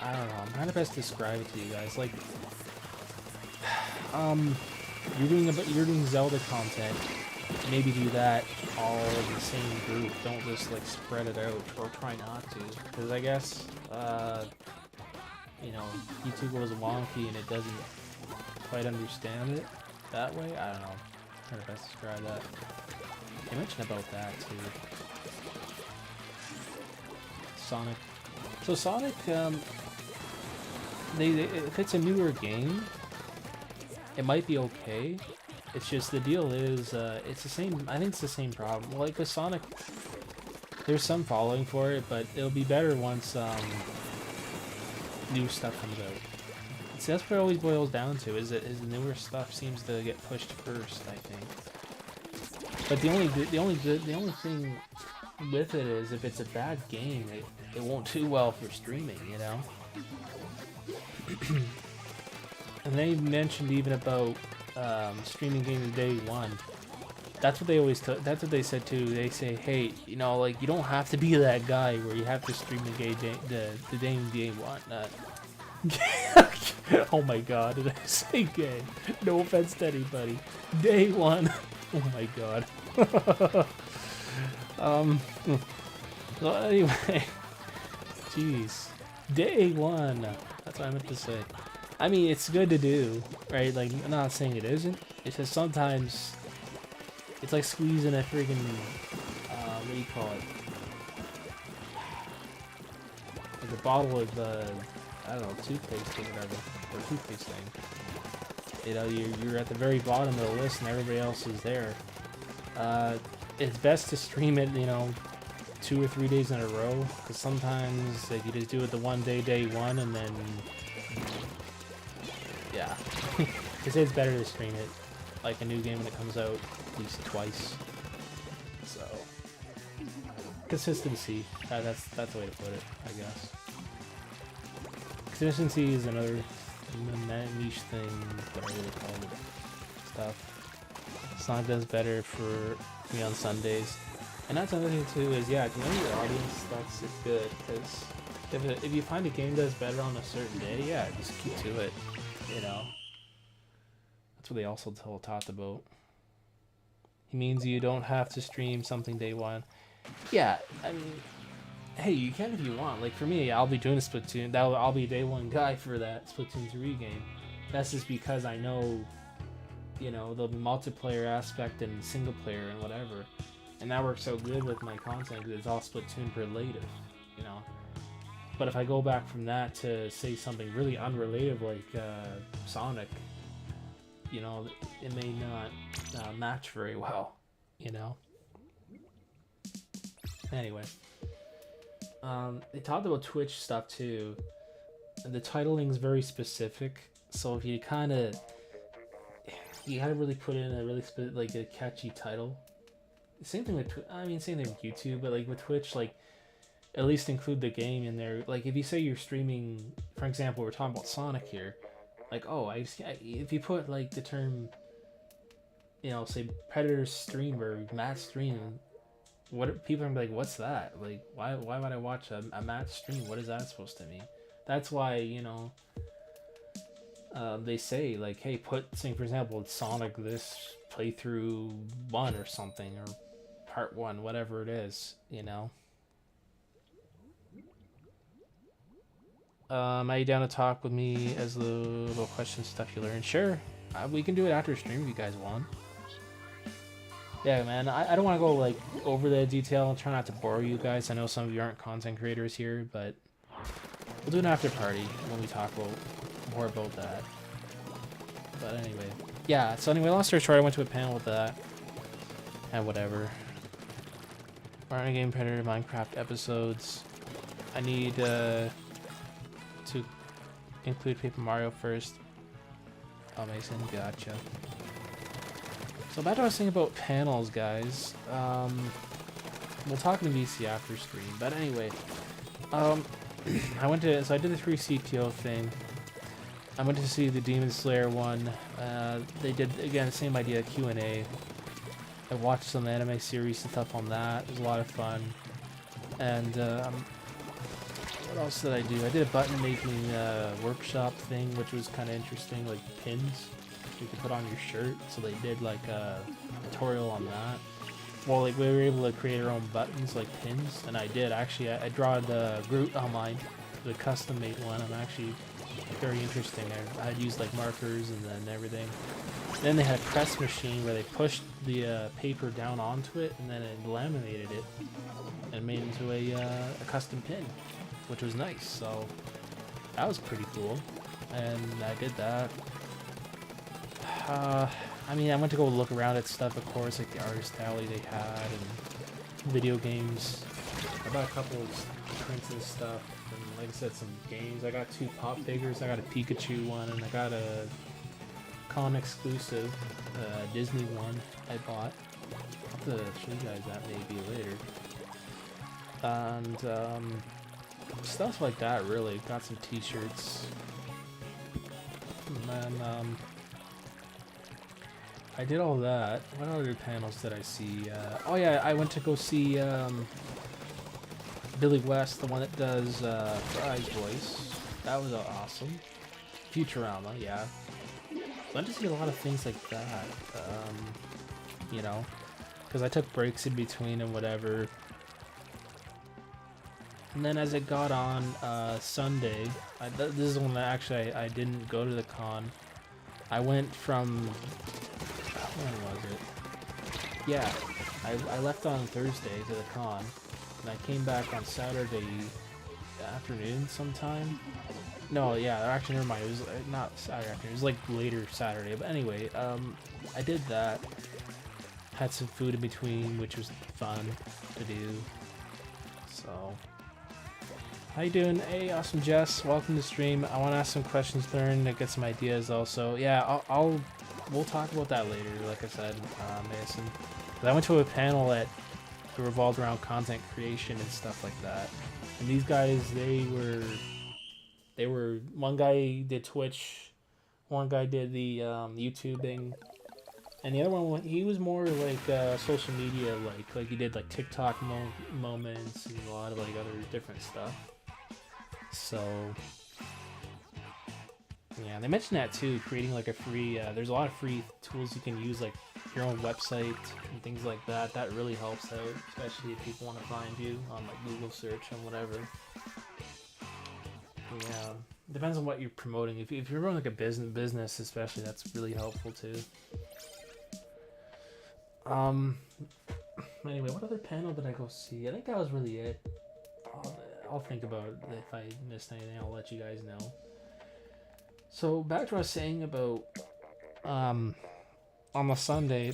I don't know, I'm trying to best describe it to you guys. Like, you're doing Zelda content. Maybe do that all in the same group. Don't just like spread it out, or try not to, because I guess YouTube goes wonky and it doesn't quite understand it that way. I don't know. How to best describe that. They mentioned about that too. Sonic. So Sonic, if it's a newer game, it might be okay. It's just, the deal is, it's the same, I think it's the same problem. Like with Sonic, there's some following for it, but it'll be better once, new stuff comes out. See, that's what it always boils down to, is that the newer stuff seems to get pushed first, I think. But the only thing with it is, if it's a bad game, it won't do well for streaming, And they mentioned even about streaming games day one. That's what they always. That's what they said too. They say, hey, you know, like you don't have to be that guy where you have to stream the game day one. Oh my god, did I say gay? No offense to anybody. Day one. Oh my god. Well, anyway. Jeez. Day one. That's what I meant to say. I mean, it's good to do, right? Like, I'm not saying it isn't. It's just sometimes it's like squeezing a friggin' what do you call it? Like a bottle of I don't know, toothpaste or whatever, or toothpaste thing. You know, you're at the very bottom of the list and everybody else is there. It's best to stream it, you know, 2 or 3 days in a row, because sometimes like, you just do it the one day, day one, and then yeah. They say it's better to stream it like a new game when it comes out at least twice. So consistency, that's the way to put it, I guess. Consistency is another niche thing, whatever they call it, stuff. Sonic does better for me on Sundays. And that's another thing too is, yeah, if you know your audience, that's good, because if you find a game does better on a certain day, yeah, just keep to it, you know. That's what they also talked about. It means you don't have to stream something day one. Yeah, I mean, hey, you can if you want. Like for me, I'll be doing a Splatoon. I'll be a day one guy for that Splatoon 3 game. That's just because I know, you know, the multiplayer aspect and single player and whatever. And that works so good with my content because it's all Splatoon related, you know. But if I go back from that to say something really unrelated like Sonic, you know, it may not match very well, you know. Anyway, they talked about Twitch stuff too. And the titling is very specific, so if you gotta really put in a really like a catchy title. Same thing with same thing with YouTube, but like with Twitch, like at least include the game in there. Like if you say you're streaming, for example, we're talking about Sonic here, like if you put like the term, you know, say Predator stream or Matt stream, what people are gonna be like, what's that? Like why would I watch a Matt stream? What is that supposed to mean? That's why, you know, they say like, hey, say for example it's Sonic this playthrough 1 or something, or part 1, whatever it is, you know. Are you down to talk with me as the little question stuff you learn? Sure, we can do it after stream if you guys want. Yeah, man, I don't want to go like over the detail. I'll try not to bore you guys. I know some of you aren't content creators here, but we'll do an after party when we talk about more about that. But anyway, yeah, so anyway, long story short, I went to a panel with that and whatever. Mario Game Predator Minecraft episodes. I need to include Paper Mario first. Oh, Mason, gotcha. So back to what I was saying about panels, guys. We'll talk in VC after stream, but anyway, I did the 3CPO thing. I went to see the Demon Slayer one. They did, again, the same idea, Q&A. I watched some anime series and stuff on that. It was a lot of fun. And what else did I do? I did a button making workshop thing, which was kind of interesting, like pins you could put on your shirt. So they did like a tutorial on that. Well, like we were able to create our own buttons, like pins, and I did actually. I draw the Groot on mine, the custom made one. I'm actually very interesting. I had used like markers and then everything. Then they had a press machine where they pushed the paper down onto it and then it laminated it and made it into a custom pin, which was nice. So that was pretty cool, and I did that. I mean, I went to go look around at stuff, of course, like the artist alley they had and video games. I bought a couple of prints and stuff, and like I said, some games. I got 2 pop figures. I got a Pikachu one, and I got a con exclusive Disney one I bought. I'll have to show you guys that maybe later. And stuff like that, really. Got some t-shirts. And then I did all that. What other panels did I see? Oh yeah, I went to go see Billy West, the one that does Fry's voice. That was awesome. Futurama, yeah. Went to see a lot of things like that. You know, because I took breaks in between and whatever. And then as it got on Sunday, this is when I didn't go to the con. I went from, when was it? Yeah, I left on Thursday to the con, and I came back on Saturday afternoon sometime. No, yeah, actually never mind, it was not Saturday afternoon, it was like later Saturday, but anyway, I did that. Had some food in between, which was fun to do, so... How you doing? Hey, awesome Jess. Welcome to stream. I want to ask some questions, learn, and get some ideas also. Yeah, we'll talk about that later, like I said, Mason. But I went to a panel that revolved around content creation and stuff like that. And these guys, they were, one guy did Twitch, one guy did the YouTubing, and the other one, he was more like social media, like he did like TikTok moments and a lot of like other different stuff. So, yeah, they mentioned that too, creating like a free, there's a lot of free tools you can use, like your own website and things like that. That really helps out, especially if people want to find you on like Google search and whatever. Yeah, depends on what you're promoting. If you're running like a business especially, that's really helpful too. Anyway, what other panel did I go see? I think that was really it. I'll think about it. If I missed anything, I'll let you guys know. So back to what I was saying about on the Sunday.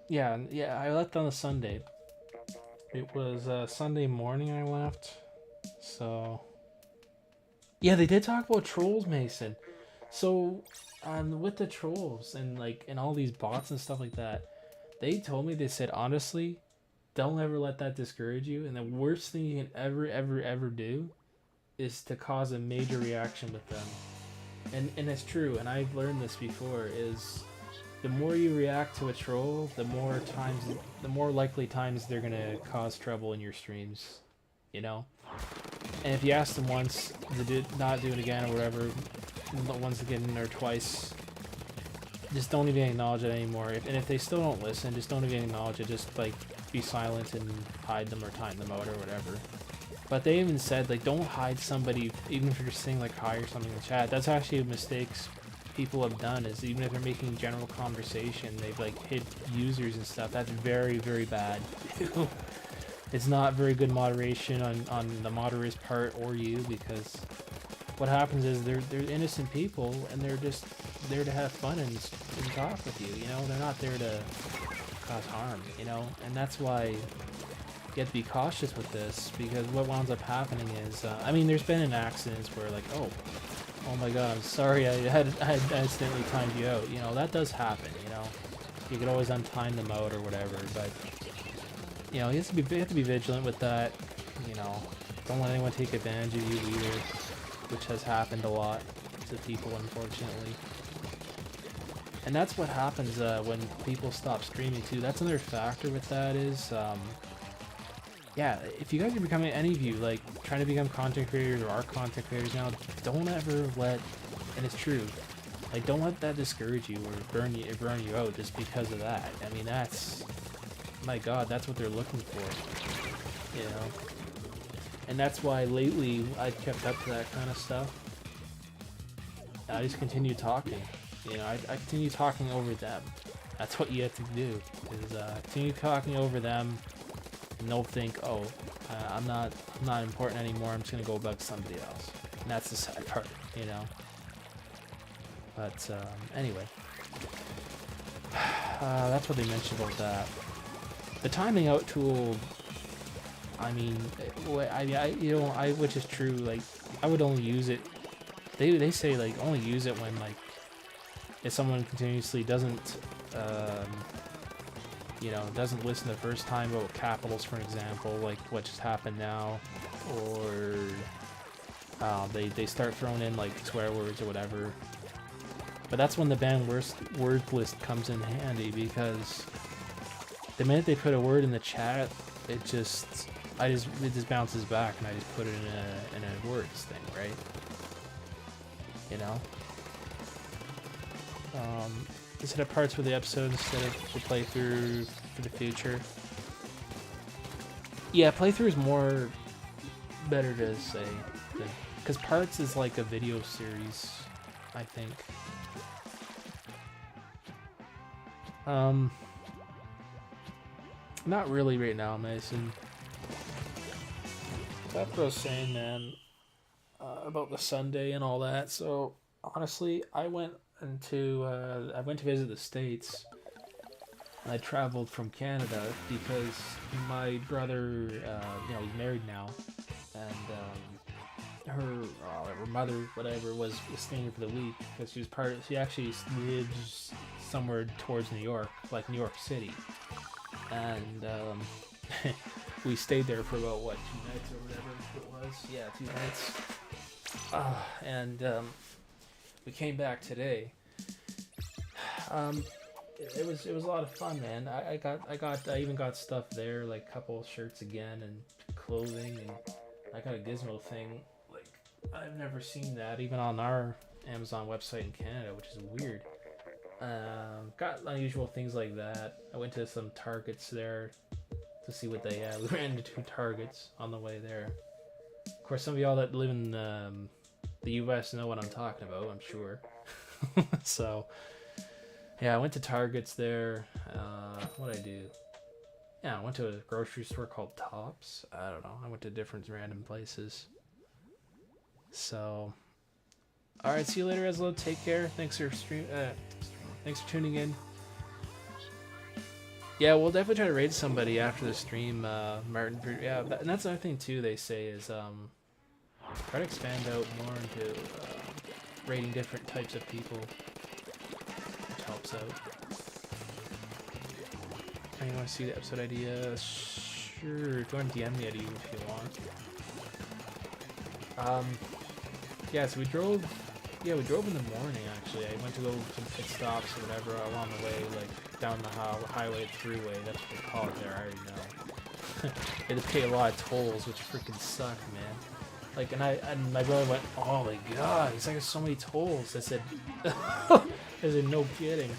Yeah, I left on the Sunday. It was Sunday morning I left. So yeah, they did talk about trolls, Mason. So with the trolls and all these bots and stuff like that, they told me, they said, honestly, don't ever let that discourage you. And the worst thing you can ever do is to cause a major reaction with them. And it's true, and I've learned this before, is the more you react to a troll, the more likely times they're gonna cause trouble in your streams, you know? And if you ask them once, they did not do it again or whatever, once again or twice, just don't even acknowledge it anymore. And if they still don't listen, just don't even acknowledge it. Just be silent and hide them or time them out or whatever. But they even said don't hide somebody even if you're saying hi or something in the chat. That's actually mistakes people have done, is even if they're making general conversation, they've hid users and stuff. That's very, very bad. It's not very good moderation on the moderator's part or you, because what happens is they're innocent people and they're just there to have fun and talk with you, you know? They're not there to cause harm, you know? And that's why you have to be cautious with this, because what winds up happening is, I mean, there's been accidents where oh my god, I'm sorry, I had accidentally timed you out, you know? That does happen, you know? You could always untime them out or whatever, but, you know, you have to be vigilant with that, you know? Don't let anyone take advantage of you either, which has happened a lot to people, unfortunately. And that's what happens when people stop streaming too. That's another factor with that is, yeah, if you guys are becoming, any of you, trying to become content creators or are content creators now, don't ever let, and it's true, don't let that discourage you or burn you out just because of that. I mean, that's, my god, that's what they're looking for, you know? And that's why lately I've kept up to that kind of stuff. I just continue talking. You know, I continue talking over them. That's what you have to do, is continue talking over them, and they'll think, oh, I'm not important anymore, I'm just gonna go bug somebody else. And that's the sad part, you know? But, anyway. That's what they mentioned about that. The timing out tool, I mean, which is true, I would only use it, they say, only use it when, if someone continuously doesn't, you know, doesn't listen the first time about capitals, for example, what just happened now, or they start throwing in swear words or whatever, But that's when the banned word list comes in handy, because the minute they put a word in the chat, it just bounces back, and I just put it in a words thing, right? You know. Instead of parts for the episode, instead of the playthrough for the future. Yeah, playthrough is more better to say, because parts is like a video series, I think. Not really right now, Mason. That's what I was saying, man, about the Sunday and all that. So honestly, I went to visit the States. I traveled from Canada because my brother, he's married now, and her mother, whatever, was staying for the week because she actually lives somewhere towards New York, like New York City, and we stayed there for about 2 nights or whatever it was. Yeah, 2 nights, and we came back today. It was a lot of fun, man. I even got stuff there, like a couple of shirts again and clothing, and I got a Gizmo thing. Like, I've never seen that even on our Amazon website in Canada, which is weird. Got unusual things like that. I went to some Targets there to see what they had. We ran into 2 Targets on the way there. Of course, some of y'all that live in the US know what I'm talking about, I'm sure. So yeah, I went to Targets there. What'd I do? Yeah, I went to a grocery store called Tops. I don't know. I went to different random places. So, alright, see you later, Eslo. Take care. Thanks for thanks for tuning in. Yeah, we'll definitely try to raid somebody after the stream, Martin. Yeah, and that's another thing too. They say is try to expand out more into raiding different types of people. Helps out. You want to see the episode idea? Sure. Go and DM me at you if you want. Yeah, so we drove in the morning, actually. I went to go some pit stops or whatever along the way, like down the highway, throughway. That's what they call it there. I already know. They had to pay a lot of tolls, which freaking suck, man. Like, and my brother went, "Oh my god, he's like, so many tolls." I said, no kidding.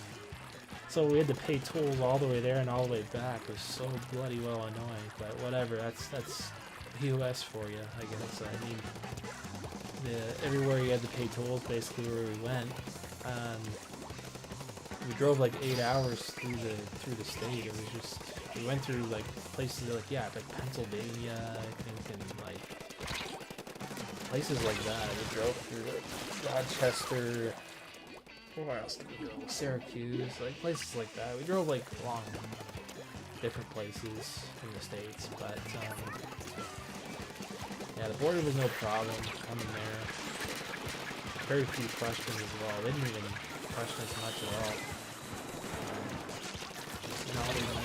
So we had to pay tolls all the way there and all the way back. It was so bloody well annoying, but whatever. That's US for you, I guess. I mean, everywhere you had to pay tolls, basically where we went. We drove like 8 hours through the state. It was just, we went through like places like Pennsylvania, I think, and like places like that. We drove through like Rochester. Where else did we go? Syracuse, like places like that. We drove like along different places in the States, but yeah, the border was no problem coming there. Very few questions as well. They didn't even question us much at all.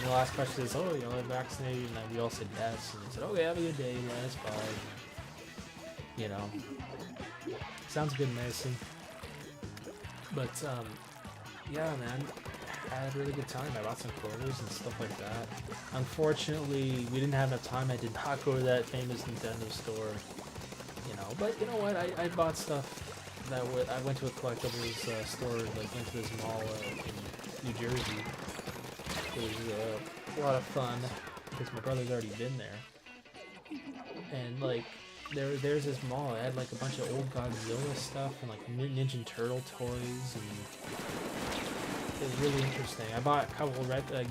The last question is, "Oh, you're vaccinated?" And we all said yes, and they said, "Okay, have a good day, guys, bye." You know, sounds good, Mason. But, yeah, man, I had a really good time. I bought some clothes and stuff like that. Unfortunately, we didn't have enough time. I did not go to that famous Nintendo store, you know. But you know what? I bought stuff that I went to a collectibles store, like went to this mall in New Jersey. It was a lot of fun because my brother's already been there. And, like, there's this mall. It had like a bunch of old Godzilla stuff and like Ninja Turtle toys, and it was really interesting. I bought a couple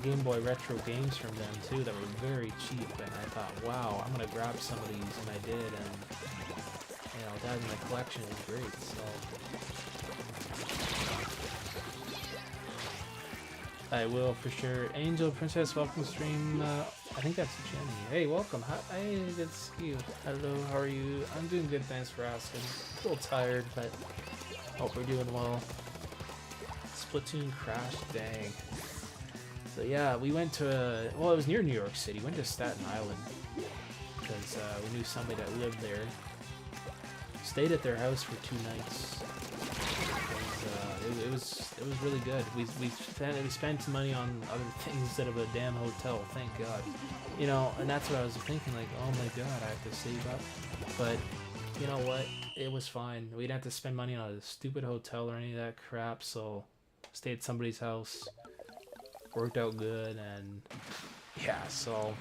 Game Boy retro games from them too that were very cheap, and I thought, wow, I'm gonna grab some of these, and I did, and you know, that in the collection is great. So I will for sure. Angel Princess, welcome to stream. I think that's Jenny. Hey, welcome. Hey, it's you. Hello, how are you? I'm doing good, thanks for asking. A little tired, but hope we're doing well. Splatoon crash, dang. So yeah, we went to, it was near New York City. We went to Staten Island because we knew somebody that lived there. Stayed at their house for 2 nights. It it was really good. We spent money on other things instead of a damn hotel. Thank God. You know, and that's what I was thinking. Like, oh my God, I have to save up. But you know what? It was fine. We didn't have to spend money on a stupid hotel or any of that crap. So, stayed at somebody's house. Worked out good, and yeah. So,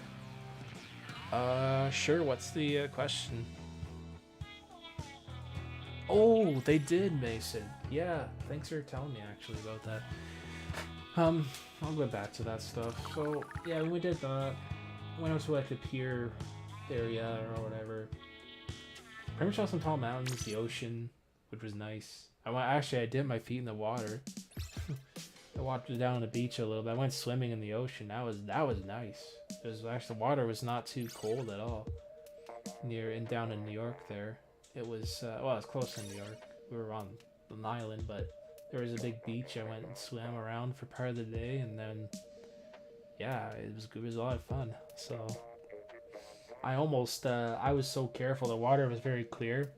sure. What's the question? Oh, they did, Mason. Yeah, thanks for telling me actually about that. I'll go back to that stuff. So yeah, we did that. Went out to like the pier area or whatever. Pretty much saw some tall mountains, the ocean, which was nice. I dipped my feet in the water. I walked down on the beach a little bit. I went swimming in the ocean. That was nice. It was actually, the water was not too cold at all. Down in New York there. It was well, it was close to New York. We were on an island, but there was a big beach. I went and swam around for part of the day, and then yeah, it was a lot of fun. So I almost I was so careful. The water was very clear.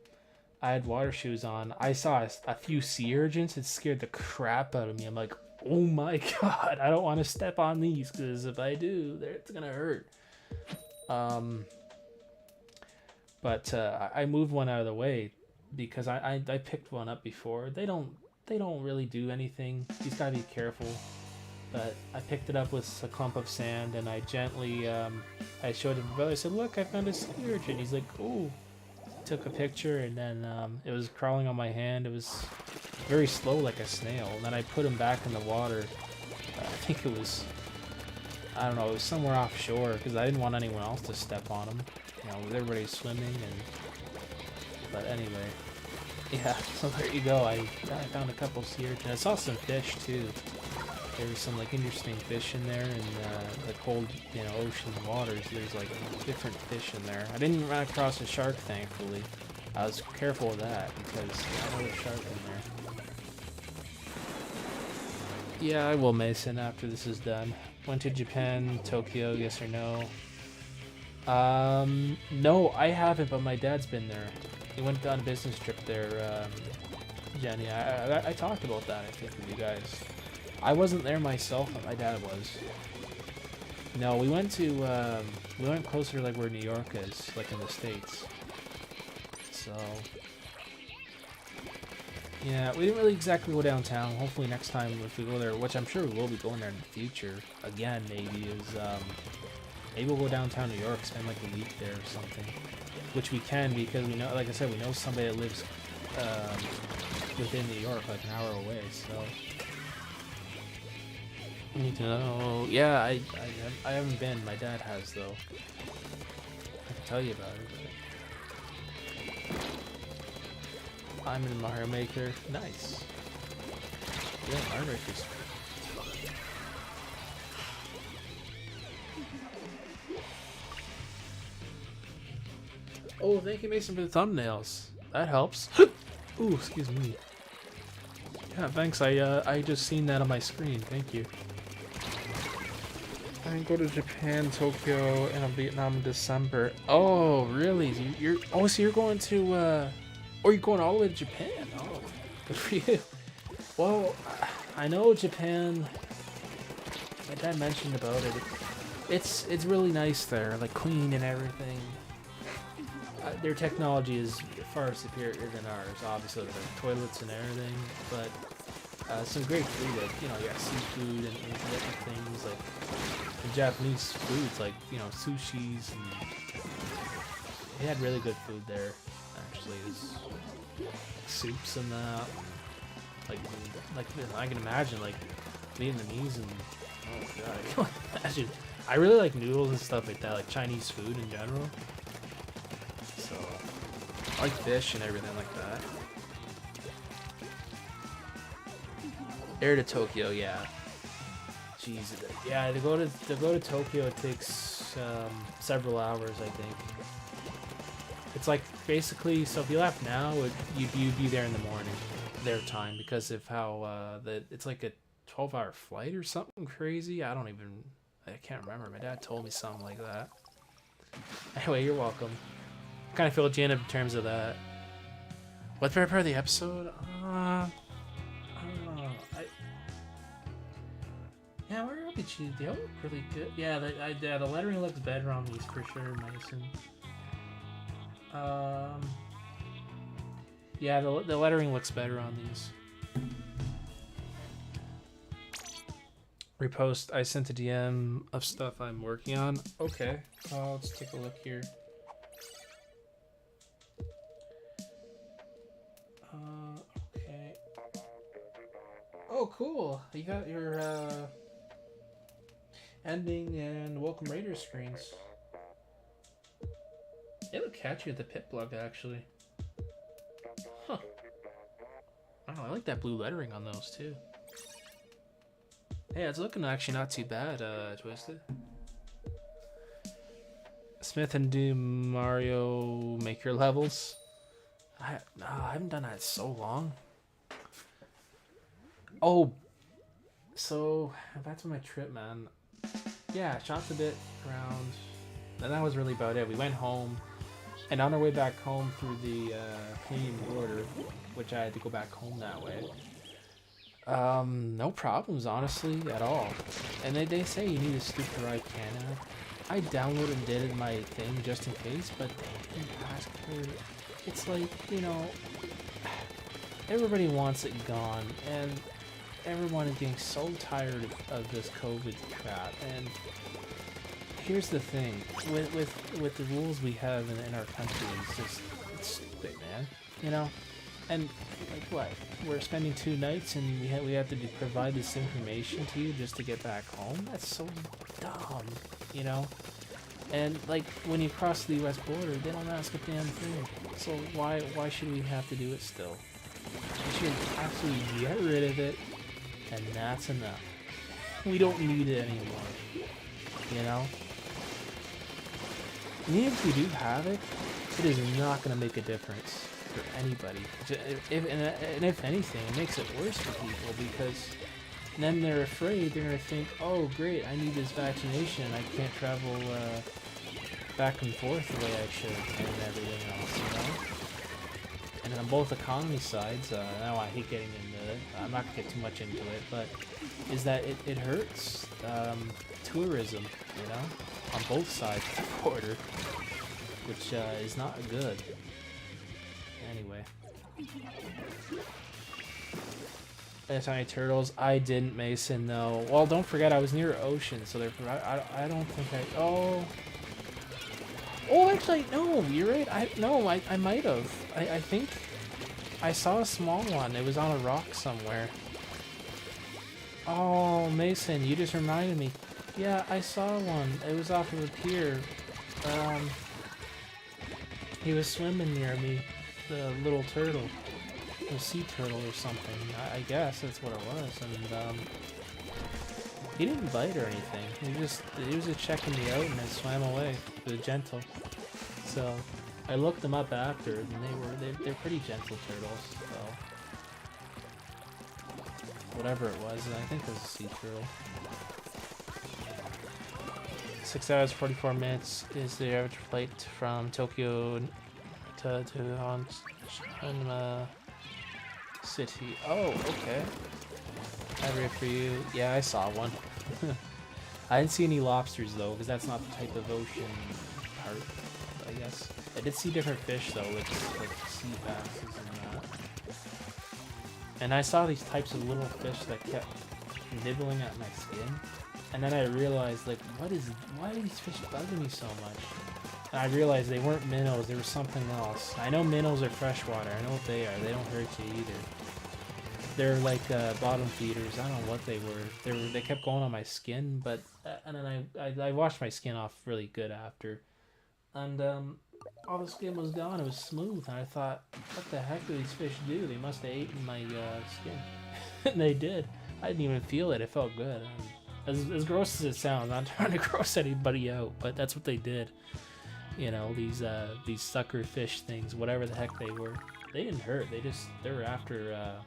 I had water shoes on. I saw a few sea urchins. It scared the crap out of me. I'm like, oh my God, I don't want to step on these, because if I do, it's gonna hurt. But I moved one out of the way because I picked one up before. They don't really do anything. You just gotta be careful. But I picked it up with a clump of sand, and I gently I showed him. I said, "Look, I found a sea urchin." He's like, "Oh." Took a picture, and then it was crawling on my hand. It was very slow, like a snail. And then I put him back in the water. I think it was, I don't know, it was somewhere offshore, because I didn't want anyone else to step on him. You know, with everybody swimming, but anyway, yeah. So there you go. I found a couple sea urchins. I saw some fish too. There was some like interesting fish in there, and the cold, you know, ocean waters. There's like different fish in there. I didn't run across a shark, thankfully. I was careful of that because I know there's a shark in there. Yeah, I will, Mason, after this is done. Went to Japan, Tokyo, yes or no? No, I haven't, but my dad's been there. He went on a business trip there, Jenny. I talked about that, I think, with you guys. I wasn't there myself, but my dad was. No, we went closer to like where New York is, like in the States. So, yeah, we didn't really exactly go downtown. Hopefully next time if we go there, which I'm sure we will be going there in the future, again maybe, maybe we'll go downtown New York, spend like a week there or something. Which we can, because we know, like I said, we know somebody that lives within New York, like an hour away, so... I need to know. Yeah, I haven't been. My dad has, though. I can tell you about it. But... I'm in Mario Maker. Nice. Yeah, Mario Maker's... Oh, thank you, Mason, for the thumbnails. That helps. Ooh, excuse me. Yeah, thanks. I just seen that on my screen. Thank you. I go to Japan, Tokyo, and Vietnam in December. Oh, really? So you're going to or you're going all the way to Japan? Oh, good for you. Well, I know Japan. My dad mentioned about it. It's really nice there, like clean and everything. Their technology is far superior than ours. Obviously, their toilets and everything, but. Some great food, like, you know, you got seafood and different things, like the Japanese foods, like, you know, sushis, and they had really good food there, actually. There's soups and that, like I can imagine, like, Vietnamese and, oh god, I can imagine. I really like noodles and stuff like that, like Chinese food in general, so, I like fish and everything like that. Air to Tokyo, yeah. Jeez, yeah. To go to Tokyo, it takes several hours, I think. It's like basically, so if you left now, you'd be there in the morning, their time, because of how it's like a 12-hour flight or something crazy. I can't remember. My dad told me something like that. Anyway, you're welcome. Kind of filled you in terms of that. What's the favorite part of the episode? Yeah, where did you? They all look really good. Yeah, the lettering looks better on these for sure, Mason. Yeah, the lettering looks better on these. Repost. I sent a DM of stuff I'm working on. Okay, let's take a look here. Okay. Oh, cool. You got your ending and welcome Raiders screens. They look catchy with the pit plug, actually. Huh. Oh, I like that blue lettering on those, too. Hey, it's looking actually not too bad, Twisted. Smith and Doom Mario Maker levels. I haven't done that in so long. Oh, so back to my trip, man. Yeah, shot the bit around, and that was really about it. We went home, and on our way back home through the Canadian border, which I had to go back home that way. No problems, honestly, at all. And they say you need to scoop the right Canada. I downloaded and did my thing just in case, but they didn't ask for it. It's like, you know, everybody wants it gone, and everyone is getting so tired of this COVID crap. And here's the thing, with the rules we have in our country, it's stupid, man. You know, and like what? We're spending 2 nights, and we have to provide this information to you just to get back home. That's so dumb, you know. And like when you cross the U.S. border, they don't ask a damn thing. So why should we have to do it still? We should absolutely get rid of it, and that's enough. We don't need it anymore, you know. And even if we do have it, it is not going to make a difference for anybody. And if anything, it makes it worse for people, because then they're afraid. They're going to think, oh great, I need this vaccination, I can't travel back and forth the way I should, and everything else, you know? And on both economy sides, now I hate getting into it, I'm not going to get too much into it, but is that it hurts tourism, you know, on both sides of the border, which is not good. Anyway. Tiny turtles. I didn't, Mason, no. Well, don't forget I was near ocean, so therefore I don't think I... Oh, actually, no, you're right. I might have. I think I saw a small one. It was on a rock somewhere. Oh, Mason, you just reminded me. Yeah, I saw one. It was off of a pier. He was swimming near me. The little turtle. A sea turtle or something. I guess that's what it was. And, he didn't bite or anything. He was just checking me out and then swam away. It was gentle. So I looked them up after, and they're pretty gentle turtles. So whatever it was, I think it was a sea turtle. 6 hours 44 minutes is the average flight from Tokyo to Hanma City. Oh, okay. Every for you. Yeah, I saw one. I didn't see any lobsters though, because that's not the type of ocean part, I guess. I did see different fish though, like sea basses and that. And I saw these types of little fish that kept nibbling at my skin. And then I realized, like, why are these fish bugging me so much? And I realized they weren't minnows, they were something else. I know minnows are freshwater, I know what they are. They don't hurt you either. They're like bottom feeders. I don't know what they were. They kept going on my skin, but and then I washed my skin off really good after, and all the skin was gone. It was smooth, and I thought, what the heck do these fish do? They must have eaten my skin, and they did. I didn't even feel it. It felt good. As gross as it sounds, I'm not trying to gross anybody out, but that's what they did. You know, these sucker fish things, whatever the heck they were. They didn't hurt. They were after.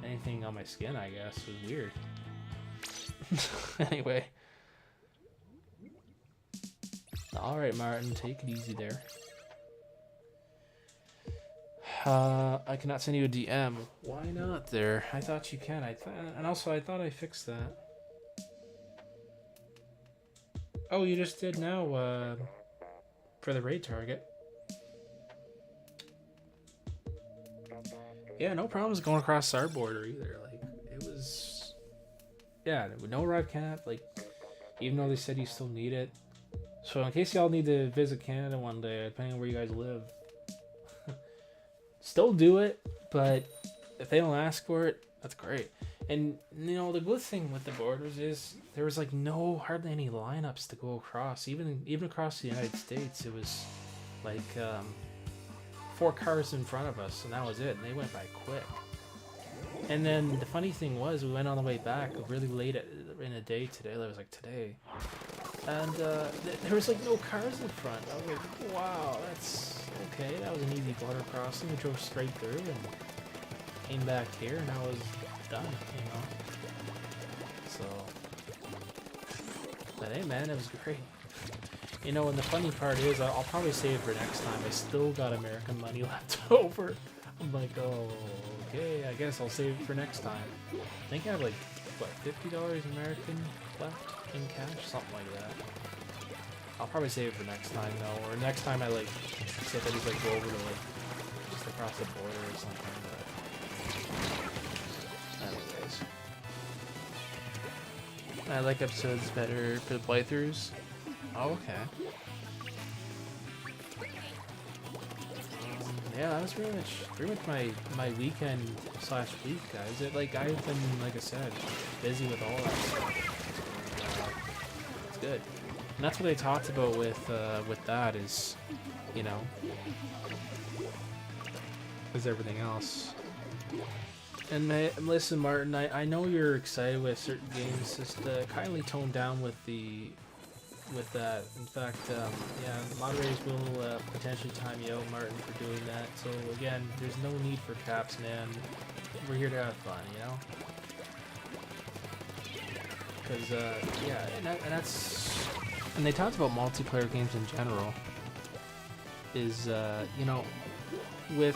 Anything on my skin, I guess. It was weird. Anyway. Alright, Martin, take it easy there. I cannot send you a DM. Why not there? I thought you can. And also, I thought I fixed that. Oh, you just did now, for the raid target. Yeah, no problems going across our border either. Like, it was... Yeah, no arrive cap, like, even though they said you still need it. So in case y'all need to visit Canada one day, depending on where you guys live, still do it, but if they don't ask for it, that's great. And, you know, the good thing with the borders is there was, like, hardly any lineups to go across. Even across the United States, it was, like, 4 cars in front of us, and that was it, and they went by quick. And then the funny thing was, we went on the way back really late in the day today. It was like today, and there was like no cars in front. I was like, wow, that's okay. That was an easy border crossing. We drove straight through and came back here, and I was done. You know. So, but hey, man, it was great. You know, and the funny part is, I'll probably save it for next time. I still got American money left over. I'm like, oh, okay, I guess I'll save it for next time. I think I have like, what, $50 American left in cash? Something like that. I'll probably save it for next time though, or next time I like, say that he's like go over to like, just across the border or something, but anyways. I like episodes better for the playthroughs. Oh, okay. Yeah, that was pretty much my weekend / week, guys. I've been, like I said, busy with all that stuff. It's good, and that's what they talked about with that is, you know, is everything else. And listen, Martin, I know you're excited with certain games. Just kindly tone down with that. In fact, yeah, moderators will potentially time you out, Martin, for doing that. So again, there's no need for caps, man. We're here to have fun, you know? Because, yeah, and they talked about multiplayer games in general. Is, you know, with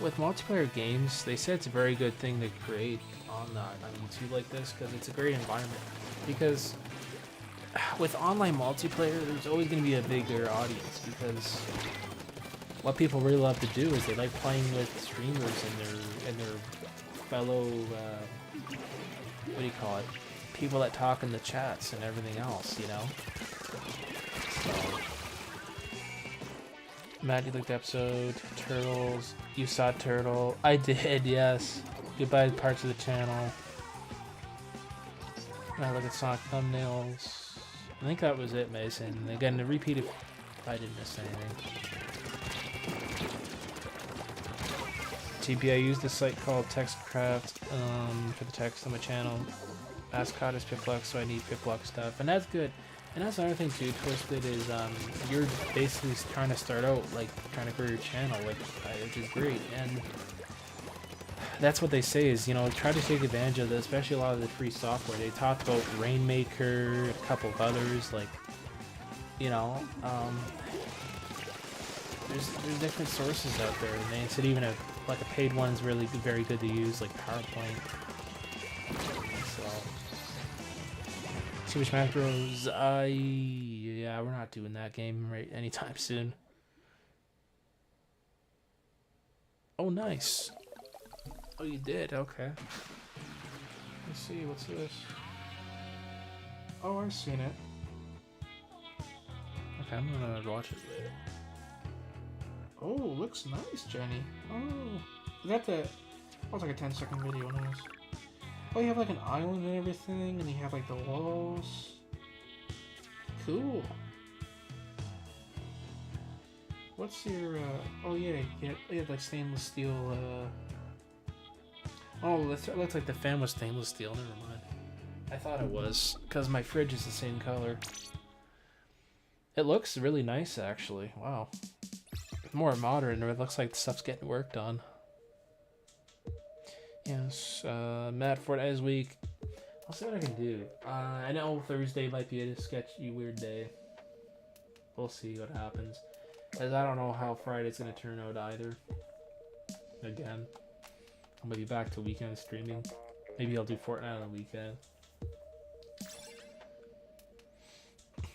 multiplayer games, they said it's a very good thing to create on YouTube like this, because it's a great environment. Because with online multiplayer, there's always going to be a bigger audience, because what people really love to do is they like playing with streamers and their fellow what do you call it? People that talk in the chats and everything else, you know. So, Matt, you liked the episode. Turtles. You saw Turtle. I did, yes. Goodbye parts of the channel. I look at Sonic thumbnails. I think that was it, Mason. Again, to repeat if I didn't miss anything. TP, I used a site called TextCraft for the text on my channel. Mascot is Pipluck, so I need Pipluck stuff, and that's good. And that's another thing too, Twisted, is you're basically trying to start out, like, trying to grow your channel, which is great. And that's what they say is, you know, try to take advantage of this, especially a lot of the free software. They talked about Rainmaker, a couple of others, like, you know, there's different sources out there, and they said even a paid one's really very good to use, like PowerPoint. So, Super Smash Bros. Yeah, we're not doing that game right anytime soon. Oh, nice. Oh, you did? Okay. Let's see, what's this? Oh, I've seen it. Okay, I'm gonna watch it later. Oh, looks nice, Jenny. Oh, is that the... Oh, it's like a 10-second video, nice. Oh, you have like an island and everything, and you have like the walls. Cool. What's your, oh yeah, you have like stainless steel, Oh, that looks like the fan was stainless steel, never mind. I thought it was, because my fridge is the same color. It looks really nice, actually. Wow. More modern, it looks like the stuff's getting worked on. Yes, Matt Fortnite week. I'll see what I can do. I know Thursday might be a sketchy, weird day. We'll see what happens. Because I don't know how Friday's going to turn out either. Again. I'm going to be back to weekend streaming. Maybe I'll do Fortnite on the weekend.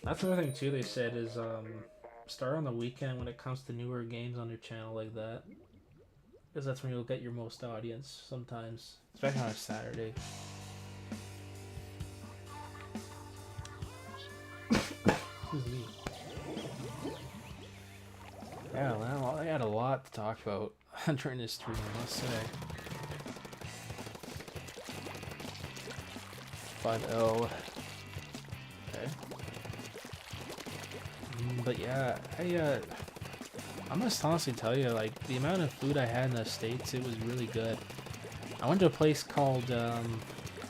That's another thing too. They said is start on the weekend when it comes to newer games on your channel like that, because that's when you'll get your most audience sometimes, especially on a Saturday. Excuse me. Yeah, well, I had a lot to talk about during this stream, I must say. 5L. Okay. But yeah, I must honestly tell you, like, the amount of food I had in the States, it was really good. I went to a place called, yeah,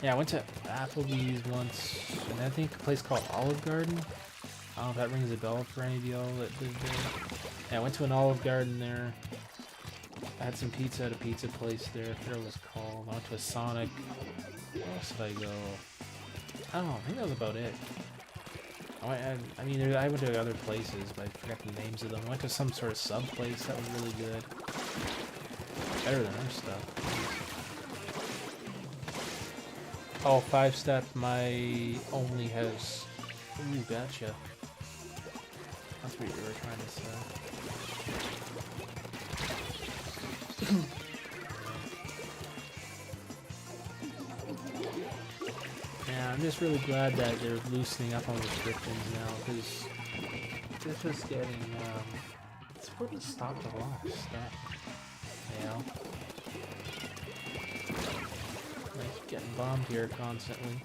I went to Applebee's once, and I think a place called Olive Garden. I don't know if that rings a bell for any of y'all that live there. Yeah, I went to an Olive Garden there. I had some pizza at a pizza place there, I forget what it was called. I went to a Sonic. Where else did I go? I don't know, I think that was about it. I mean, I went to other places, but I forgot the names of them. I went to some sort of sub place that was really good. Better than our stuff. Oh, 5-step, my only has... Ooh, gotcha. That's what you were trying to say. Yeah, I'm just really glad that they're loosening up on restrictions now, because this was getting, it's where it stopped a lot of stuff, you know? Like, getting bombed here constantly.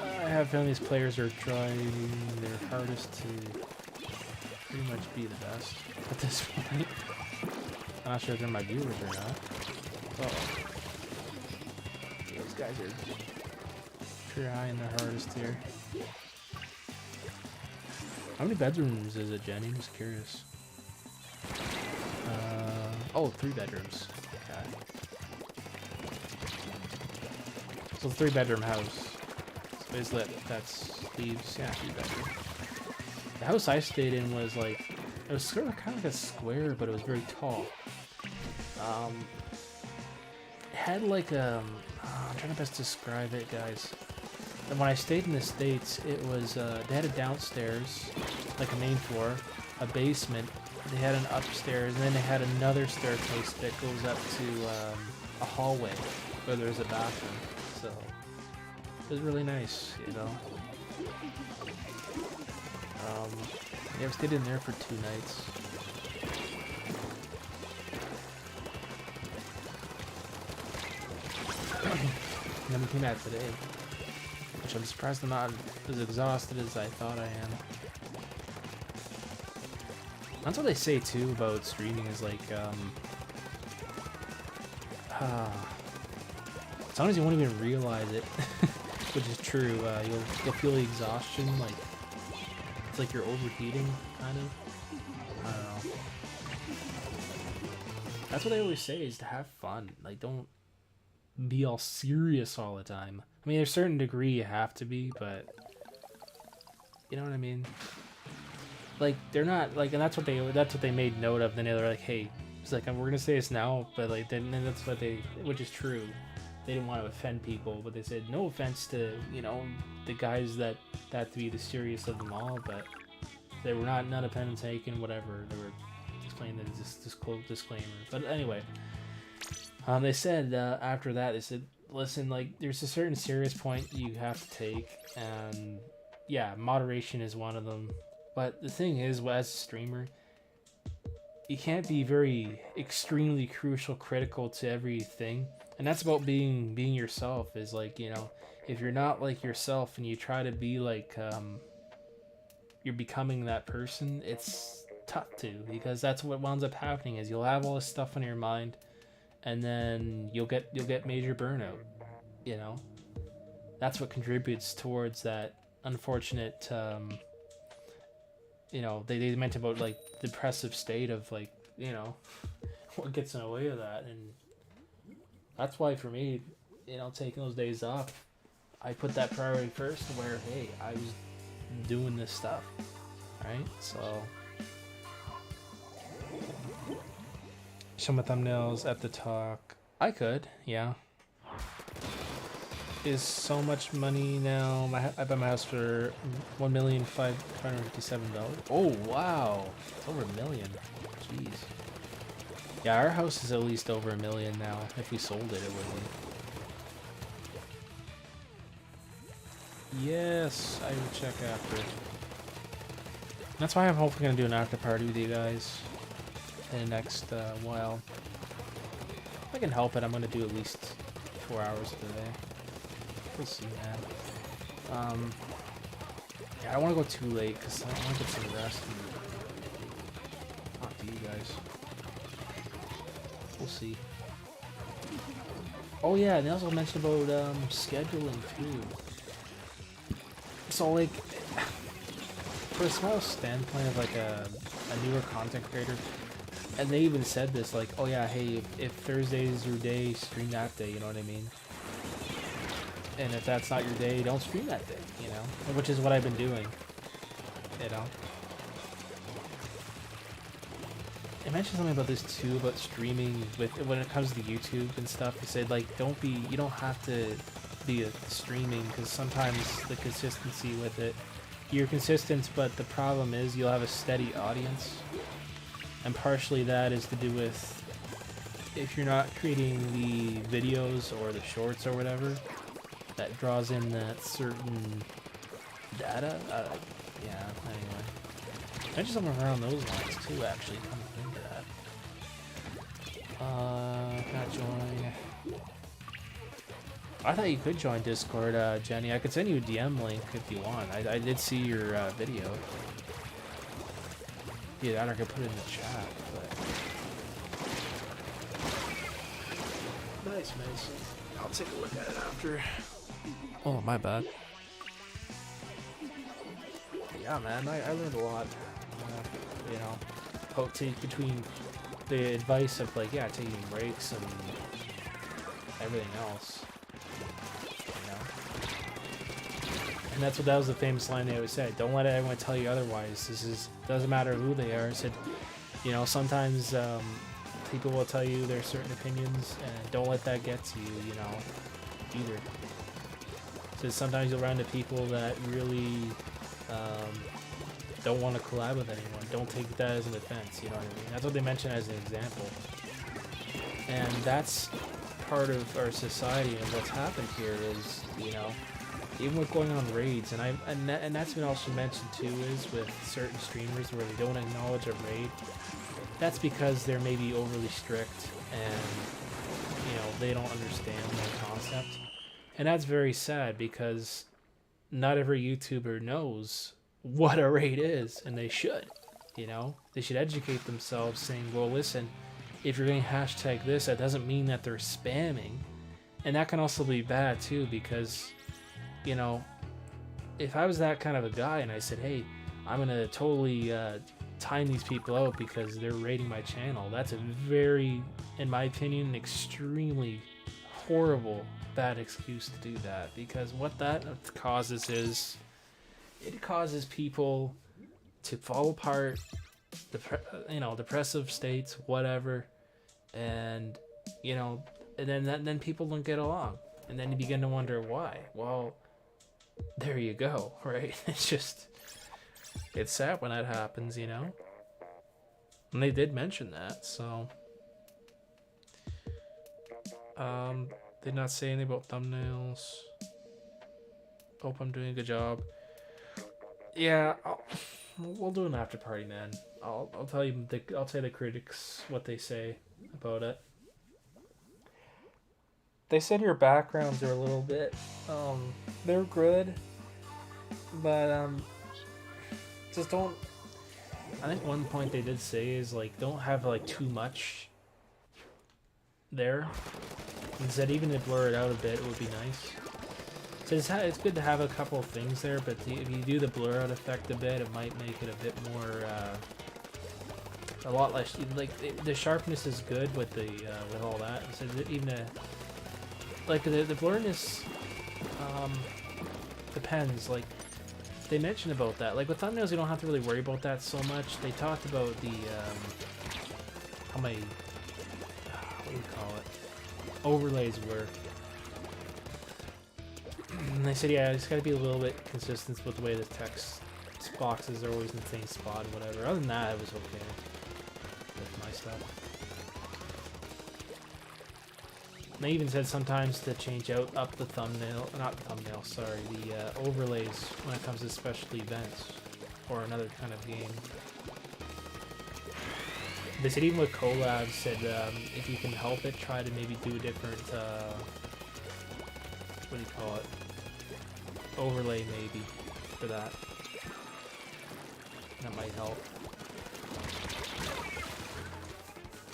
I have found these players are trying their hardest to pretty much be the best at this point. I'm not sure if they're my viewers or not. Uh-oh. Those guys are trying their hardest here. How many bedrooms is it, Jenny? I'm just curious. Oh, 3 bedrooms. Okay. So 3-bedroom house. So basically that's leaves, yeah, 3-bedroom. The house I stayed in was like, it was sort of kind of like a square, but it was very tall. It had like a, I'm trying to best describe it, guys. And when I stayed in the States, it was, they had a downstairs, like a main floor, a basement, they had an upstairs, and then they had another staircase that goes up to a hallway where there's a bathroom. So it was really nice, you know. Yeah, we stayed in there for 2 nights. And then we came out today, which I'm surprised I'm not as exhausted as I thought I am. That's what they say too about streaming is like, as long as you won't even realize it, which is true, you'll feel the exhaustion, like, it's like you're overheating, kind of. I don't know. That's what they always say, is to have fun. Like, don't be all serious all the time. I mean, there's a certain degree you have to be, but you know what I mean? Like, they're not, like, and that's what they made note of. Then they're like, hey, it's like, we're gonna say this now, but like, then that's what they, which is true. They didn't want to offend people, but they said no offense to, you know, the guys that to be the serious of them all, but they were not offense taken, whatever. They were explaining that it's this disclaimer. But anyway, they said after that, they said, listen, like, there's a certain serious point you have to take, and yeah, moderation is one of them. But the thing is, as a streamer, you can't be very extremely crucial critical to everything. And that's about being yourself, is like, you know, if you're not like yourself and you try to be like, you're becoming that person, it's tough to, because that's what winds up happening is you'll have all this stuff on your mind, and then you'll get major burnout, you know? That's what contributes towards that unfortunate, you know, they meant about like depressive state of like, you know, what gets in the way of that. And that's why for me, you know, taking those days off, I put that priority first, where, hey, I was doing this stuff, right? So some thumbnails at the talk, I could, yeah. is so much money now. I bought my house for $1,557,000. Oh wow, it's over $1 million. Jeez. Yeah, our house is at least over $1 million now. If we sold it, it would be. Yes, I will check after. That's why I'm hopefully gonna do an after party with you guys in the next while. If I can help it, I'm gonna do at least 4 hours of the day. We'll see, man. Yeah, I don't want to go too late because I want to get some rest and talk to you guys. We'll see. Oh yeah, and they also mentioned about scheduling too. So like, for a small standpoint of like a newer content creator, and they even said this, like, oh yeah, hey, if Thursday is your day, stream that day, you know what I mean? And if that's not your day, don't stream that day, you know? Which is what I've been doing, you know? I mentioned something about this too, about streaming with when it comes to YouTube and stuff. They said, like, you don't have to be streaming, because sometimes the consistency with it, you're consistent, but the problem is you'll have a steady audience. And partially that is to do with if you're not creating the videos or the shorts or whatever, that draws in that certain data. Yeah, anyway. Mention something around those lines too, actually, come to think of that. Not join. I thought you could join Discord, Jenny. I could send you a DM link if you want. I did see your video. Yeah, that I could put it in the chat, but... Nice, Mason. I'll take a look at it after. Oh, my bad. Yeah, man, I learned a lot. You know, between the advice of, like, yeah, taking breaks and everything else. You know? And that was the famous line they always said. Don't let anyone tell you otherwise. Doesn't matter who they are. It said, you know, sometimes people will tell you their certain opinions, and don't let that get to you, you know, either. So sometimes you'll run into people that really don't want to collab with anyone. Don't take that as an offense, you know what I mean? That's what they mention as an example. And that's part of our society, and what's happened here is, you know, even with going on raids, and that's been also mentioned too, is with certain streamers where they don't acknowledge a raid. That's because they're maybe overly strict, and, you know, they don't understand the concept. And that's very sad, because not every YouTuber knows what a raid is, and they should, you know? They should educate themselves, saying, well, listen, if you're going to hashtag this, that doesn't mean that they're spamming. And that can also be bad too, because, you know, if I was that kind of a guy and I said, hey, I'm going to totally time these people out because they're raiding my channel, that's a very, in my opinion, extremely horrible, bad excuse to do that. Because what that causes is, it causes people to fall apart, you know, depressive states, whatever, and, you know, and then people don't get along, and then you begin to wonder why. Well, there you go, right? It's sad when that happens, you know? And they did mention that, so... did not say anything about thumbnails. Hope I'm doing a good job. Yeah, we'll do an after party, man. I'll tell you, I'll tell the critics what they say about it. They said your backgrounds are a little bit, they're good, but, just don't, I think one point they did say is, like, don't have, like, too much there. Instead, even to blur it out a bit, it would be nice. So it's good to have a couple of things there, but if you do the blur out effect a bit, it might make it a bit more, a lot less, like, the sharpness is good with the, with all that. So even like, the blurriness, depends, like, they mentioned about that. Like, with thumbnails, you don't have to really worry about that so much. They talked about the, how many, what do you call it? Overlays work. And they said, yeah, it's got to be a little bit consistent with the way the text boxes are always in the same spot and whatever. Other than that, it was okay with my stuff. And they even said sometimes to change up the thumbnail, not the thumbnail, sorry, the overlays when it comes to special events or another kind of game. They said even with collabs, said if you can help it, try to maybe do a different, what do you call it, overlay maybe for that. That might help.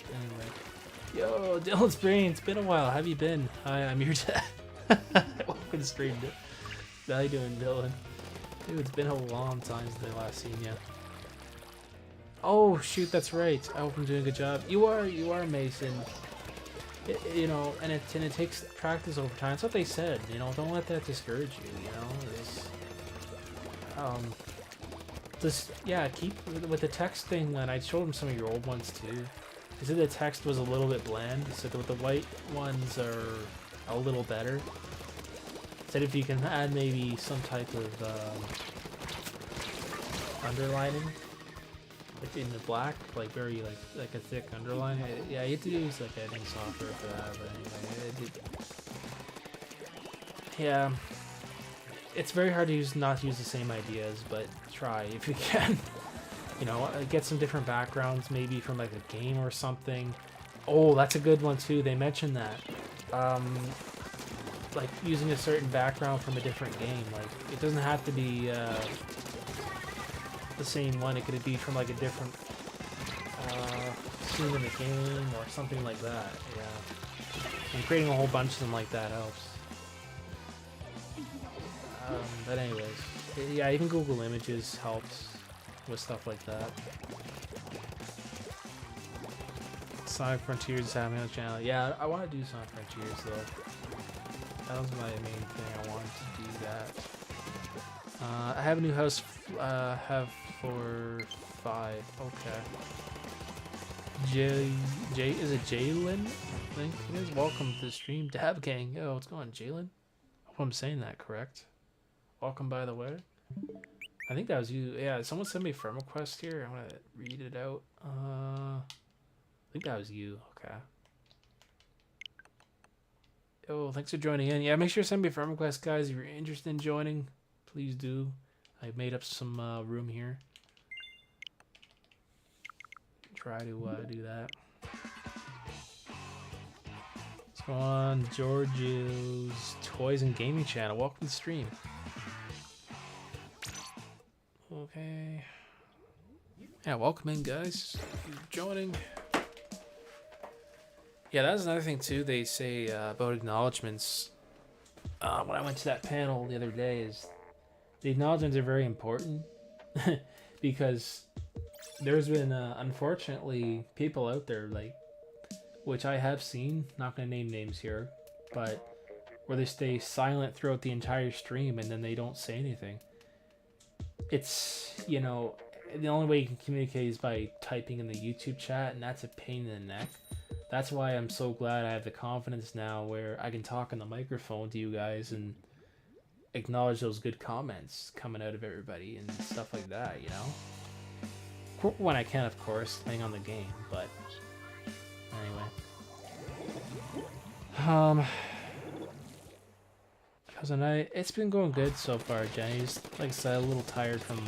Anyway. Yo, Dylan's Brain, it's been a while. How have you been? Hi, I'm your dad. Welcome to the stream. How you doing, Dylan? Dude, it's been a long time since I last seen you. Oh, shoot, that's right. I hope I'm doing a good job. You are, Mason. You know, and it takes practice over time. That's what they said, you know, don't let that discourage you, you know. Just, yeah, keep with the text thing, and I showed them some of your old ones too. They said the text was a little bit bland, so the white ones are a little better. Said if you can add maybe some type of underlining, like in the black, like very like a thick underline. Yeah, you have to use like editing software for that, but anyway, yeah, it's very hard to not use the same ideas, but try if you can. You know, get some different backgrounds, maybe from like a game or something. Oh, that's a good one too. They mentioned that. Like using a certain background from a different game. Like it doesn't have to be the same one. It could be from like a different scene in the game or something like that. Yeah. And creating a whole bunch of them like that helps. But anyways, yeah, even Google Images helps with stuff like that. Sonic Frontiers is having on the channel. Yeah, I want to do Sonic Frontiers though. That was my main thing. I wanted to do that. I have a new house. Have for 5. Okay. Is it Jalen? I think it is. Welcome to the stream, Dab Gang. Yo, what's going on, Jalen? Hope I'm saying that correct. Welcome, by the way. I think that was you. Yeah, someone sent me a friend request here. I want to read it out. I think that was you. Okay. Oh, thanks for joining in. Yeah, make sure to send me a friend request, guys. If you're interested in joining, please do. I made up some room here. Try to do that. What's going on? George's Toys and Gaming channel. Welcome to the stream. Okay. Yeah, welcome in, guys. Joining. Yeah, that's another thing too. They say about acknowledgements. When I went to that panel the other day, is the acknowledgements are very important because there's been unfortunately people out there like, which I have seen. Not gonna name names here, but where they stay silent throughout the entire stream and then they don't say anything. It's, you know, the only way you can communicate is by typing in the YouTube chat, and that's a pain in the neck. That's why I'm so glad I have the confidence now where I can talk on the microphone to you guys and acknowledge those good comments coming out of everybody and stuff like that, you know? When I can, of course, depending on the game, but anyway. It's been going good so far, Jenny. Just, like I said, a little tired from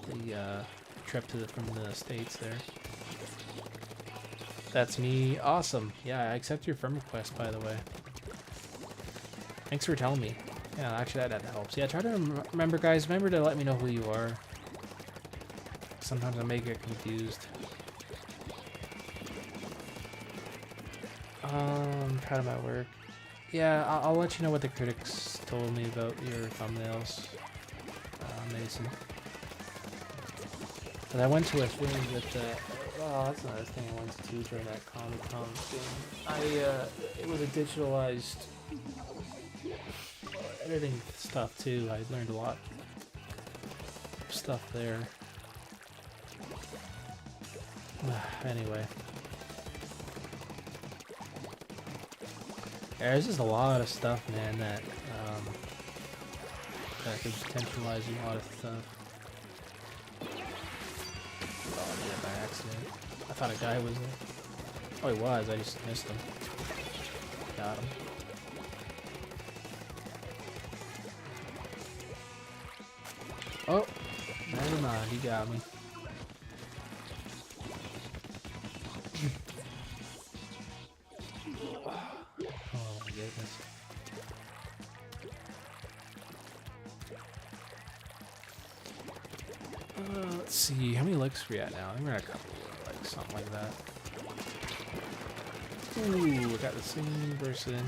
the trip from the States there. That's me. Awesome. Yeah, I accept your friend request, by the way. Thanks for telling me. Yeah, actually that helps. Yeah, try to remember, guys. Remember to let me know who you are. Sometimes I may get confused. Proud of my work. Yeah, I'll let you know what the critics told me about your thumbnails, Mason. But I went to a thing with oh, that's another thing I went to during that Comic-Con thing. It was a digitalized editing stuff too. I learned a lot of stuff there. Anyway. Yeah, there's just a lot of stuff, man, that that could potentialize a lot of stuff. Oh, I did it by accident. I thought a guy was there. Oh, he was. I just missed him. Got him. Oh, never mind. He got me. Oh my goodness. Let's see, how many likes are we at now? I think we're at a couple of likes, something like that. Ooh, we got the same person.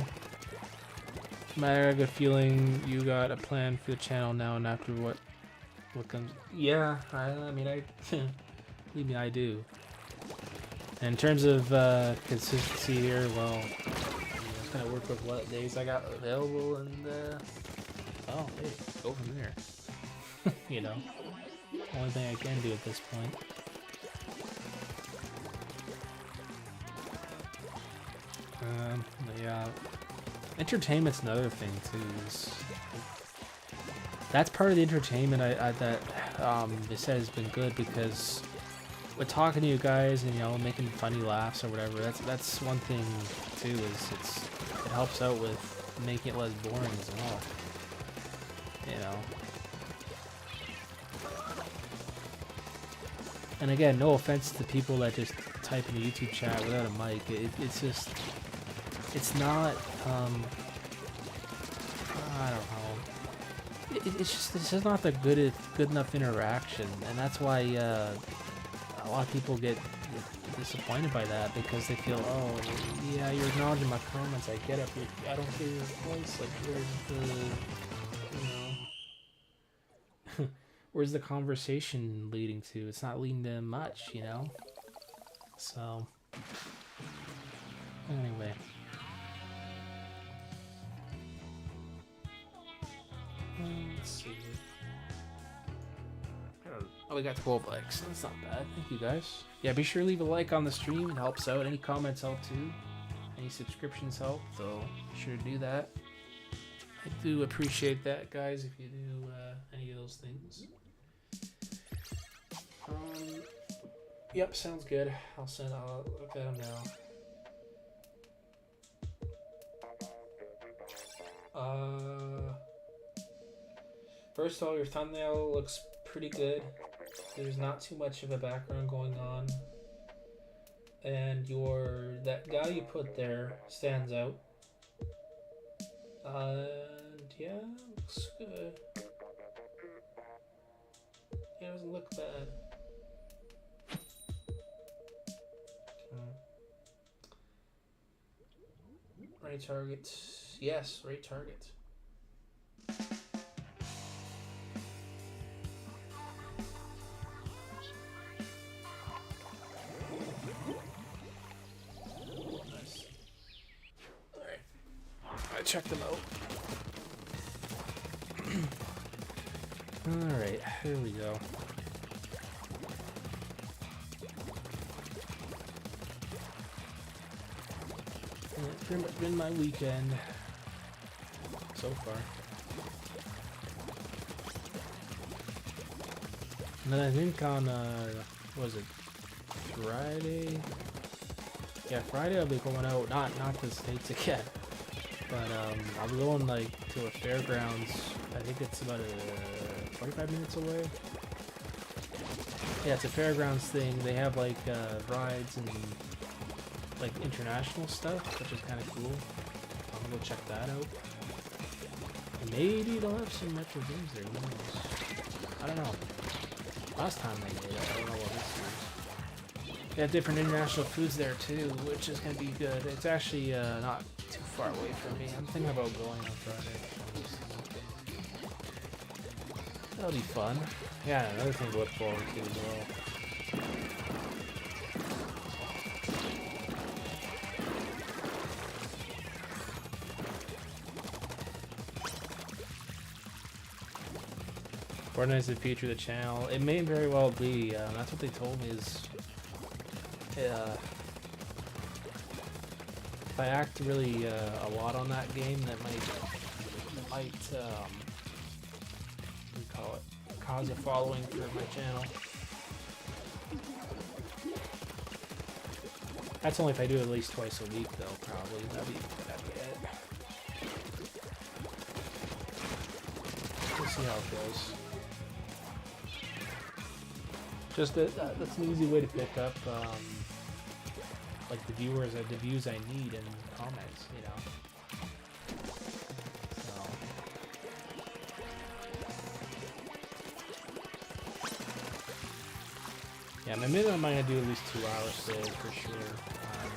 Matter, I have a feeling you got a plan for the channel now and after what comes. Yeah, I mean, believe me, I do. And in terms of consistency here, well, I'm gonna work with what days I got available, and oh, hey, go from there. You know, only thing I can do at this point. Yeah, entertainment's another thing too. That's part of the entertainment that they said has been good, because with talking to you guys and, you know, making funny laughs or whatever, that's one thing too, is it helps out with making it less boring as well. You know. And again, no offense to people that just type in a YouTube chat without a mic. It's just, it's not, I don't know. It's just not the good enough interaction, and that's why a lot of people get disappointed by that, because they feel, oh, yeah, you're acknowledging my comments, I get it, but I don't hear your voice. Like, where's the, you know, where's the conversation leading to? It's not leading to much, you know. So, anyway. Let's see. Oh, we got 12 likes. That's not bad. Thank you guys. Yeah, be sure to leave a like on the stream. It helps out. Any comments help too. Any subscriptions help, so be sure to do that. I do appreciate that, guys, if you do any of those things. Yep, sounds good. I'll look at them now. First of all, your thumbnail looks pretty good. There's not too much of a background going on. And that guy you put there stands out. And yeah, looks good. Yeah, it doesn't look bad. Right target. Yes, right target. Nice. Alright. I checked them out. Alright, here we go. It's pretty much been my weekend so far. And then I think on, what was it, Friday? Yeah, Friday I'll be going out, not to the States again, but I'll be going like to a fairgrounds. I think it's about 45 minutes away. Yeah, it's a fairgrounds thing. They have like rides and like international stuff, which is kind of cool. I'm gonna go check that out. And maybe they'll have some retro games there. Who knows? I don't know. Last time they did, I don't know what this is. They have different international foods there too, which is gonna be good. It's actually not too far away from me. I'm thinking about going on Friday. That'll be fun. Yeah, another thing to look forward to as well. Fortnite's the future of the channel. It may very well be. That's what they told me is... if I act really a lot on that game, that might what do you call it, cause a following for my channel. That's only if I do it at least twice a week, though. Probably that'd be it. We'll see how it goes. Just that's an easy way to pick up like the views I need in comments, you know. So yeah, my minimum I'm gonna do at least 2 hours today for sure,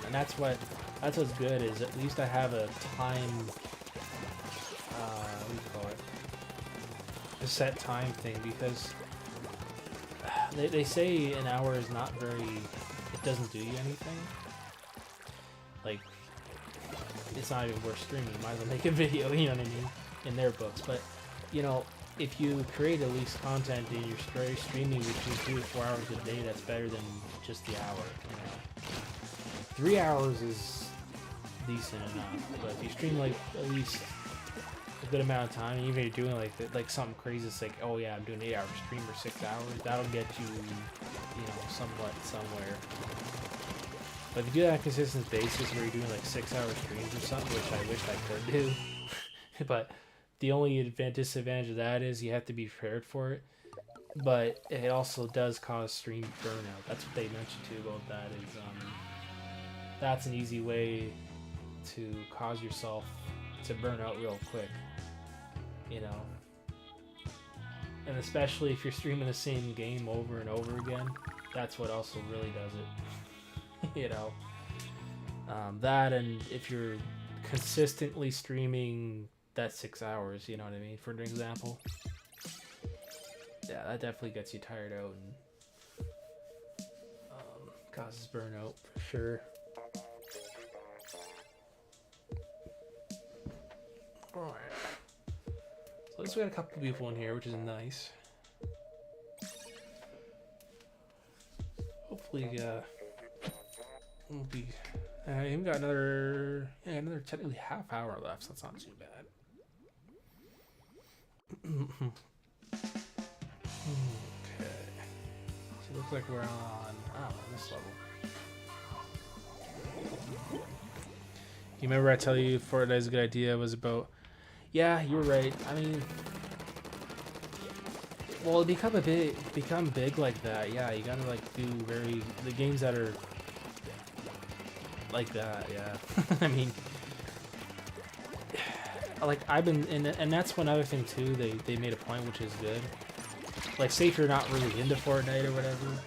and that's what's good is at least I have a time. What do you call it? A set time thing, because they say an hour is not very. It doesn't do you anything. Like, it's not even worth streaming. You might as well make a video, you know what I mean? In their books. But, you know, if you create at least content in your streaming, which is 2 to 4 hours a day, that's better than just the hour, you know? 3 hours is decent enough. But if you stream, like, at least a good amount of time, even if you're doing, like something crazy, it's like, oh yeah, I'm doing an 8-hour stream or 6 hours, that'll get you, you know, somewhat somewhere. But if you do that on a consistent basis where you're doing like 6-hour streams or something, which I wish I could do, but the only disadvantage of that is you have to be prepared for it. But it also does cause stream burnout. That's what they mentioned too about that, is that's an easy way to cause yourself to burn out real quick, you know. And especially if you're streaming the same game over and over again, that's what also really does it. You know, that, and if you're consistently streaming that 6 hours, you know what I mean, for an example, yeah, that definitely gets you tired out and causes burnout for sure. Alright, so at least we got a couple people in here, which is nice. Hopefully we'll be. We've got another technically half hour left, so that's not too bad. Okay. So it looks like we're on this level. You remember I tell you Fortnite is a good idea was about? Yeah, you were right. I mean, well, become big like that. Yeah, you gotta like do the games that are like that, yeah. I mean, like I've been, and that's one other thing too. They made a point which is good. Like, say if you're not really into Fortnite or whatever,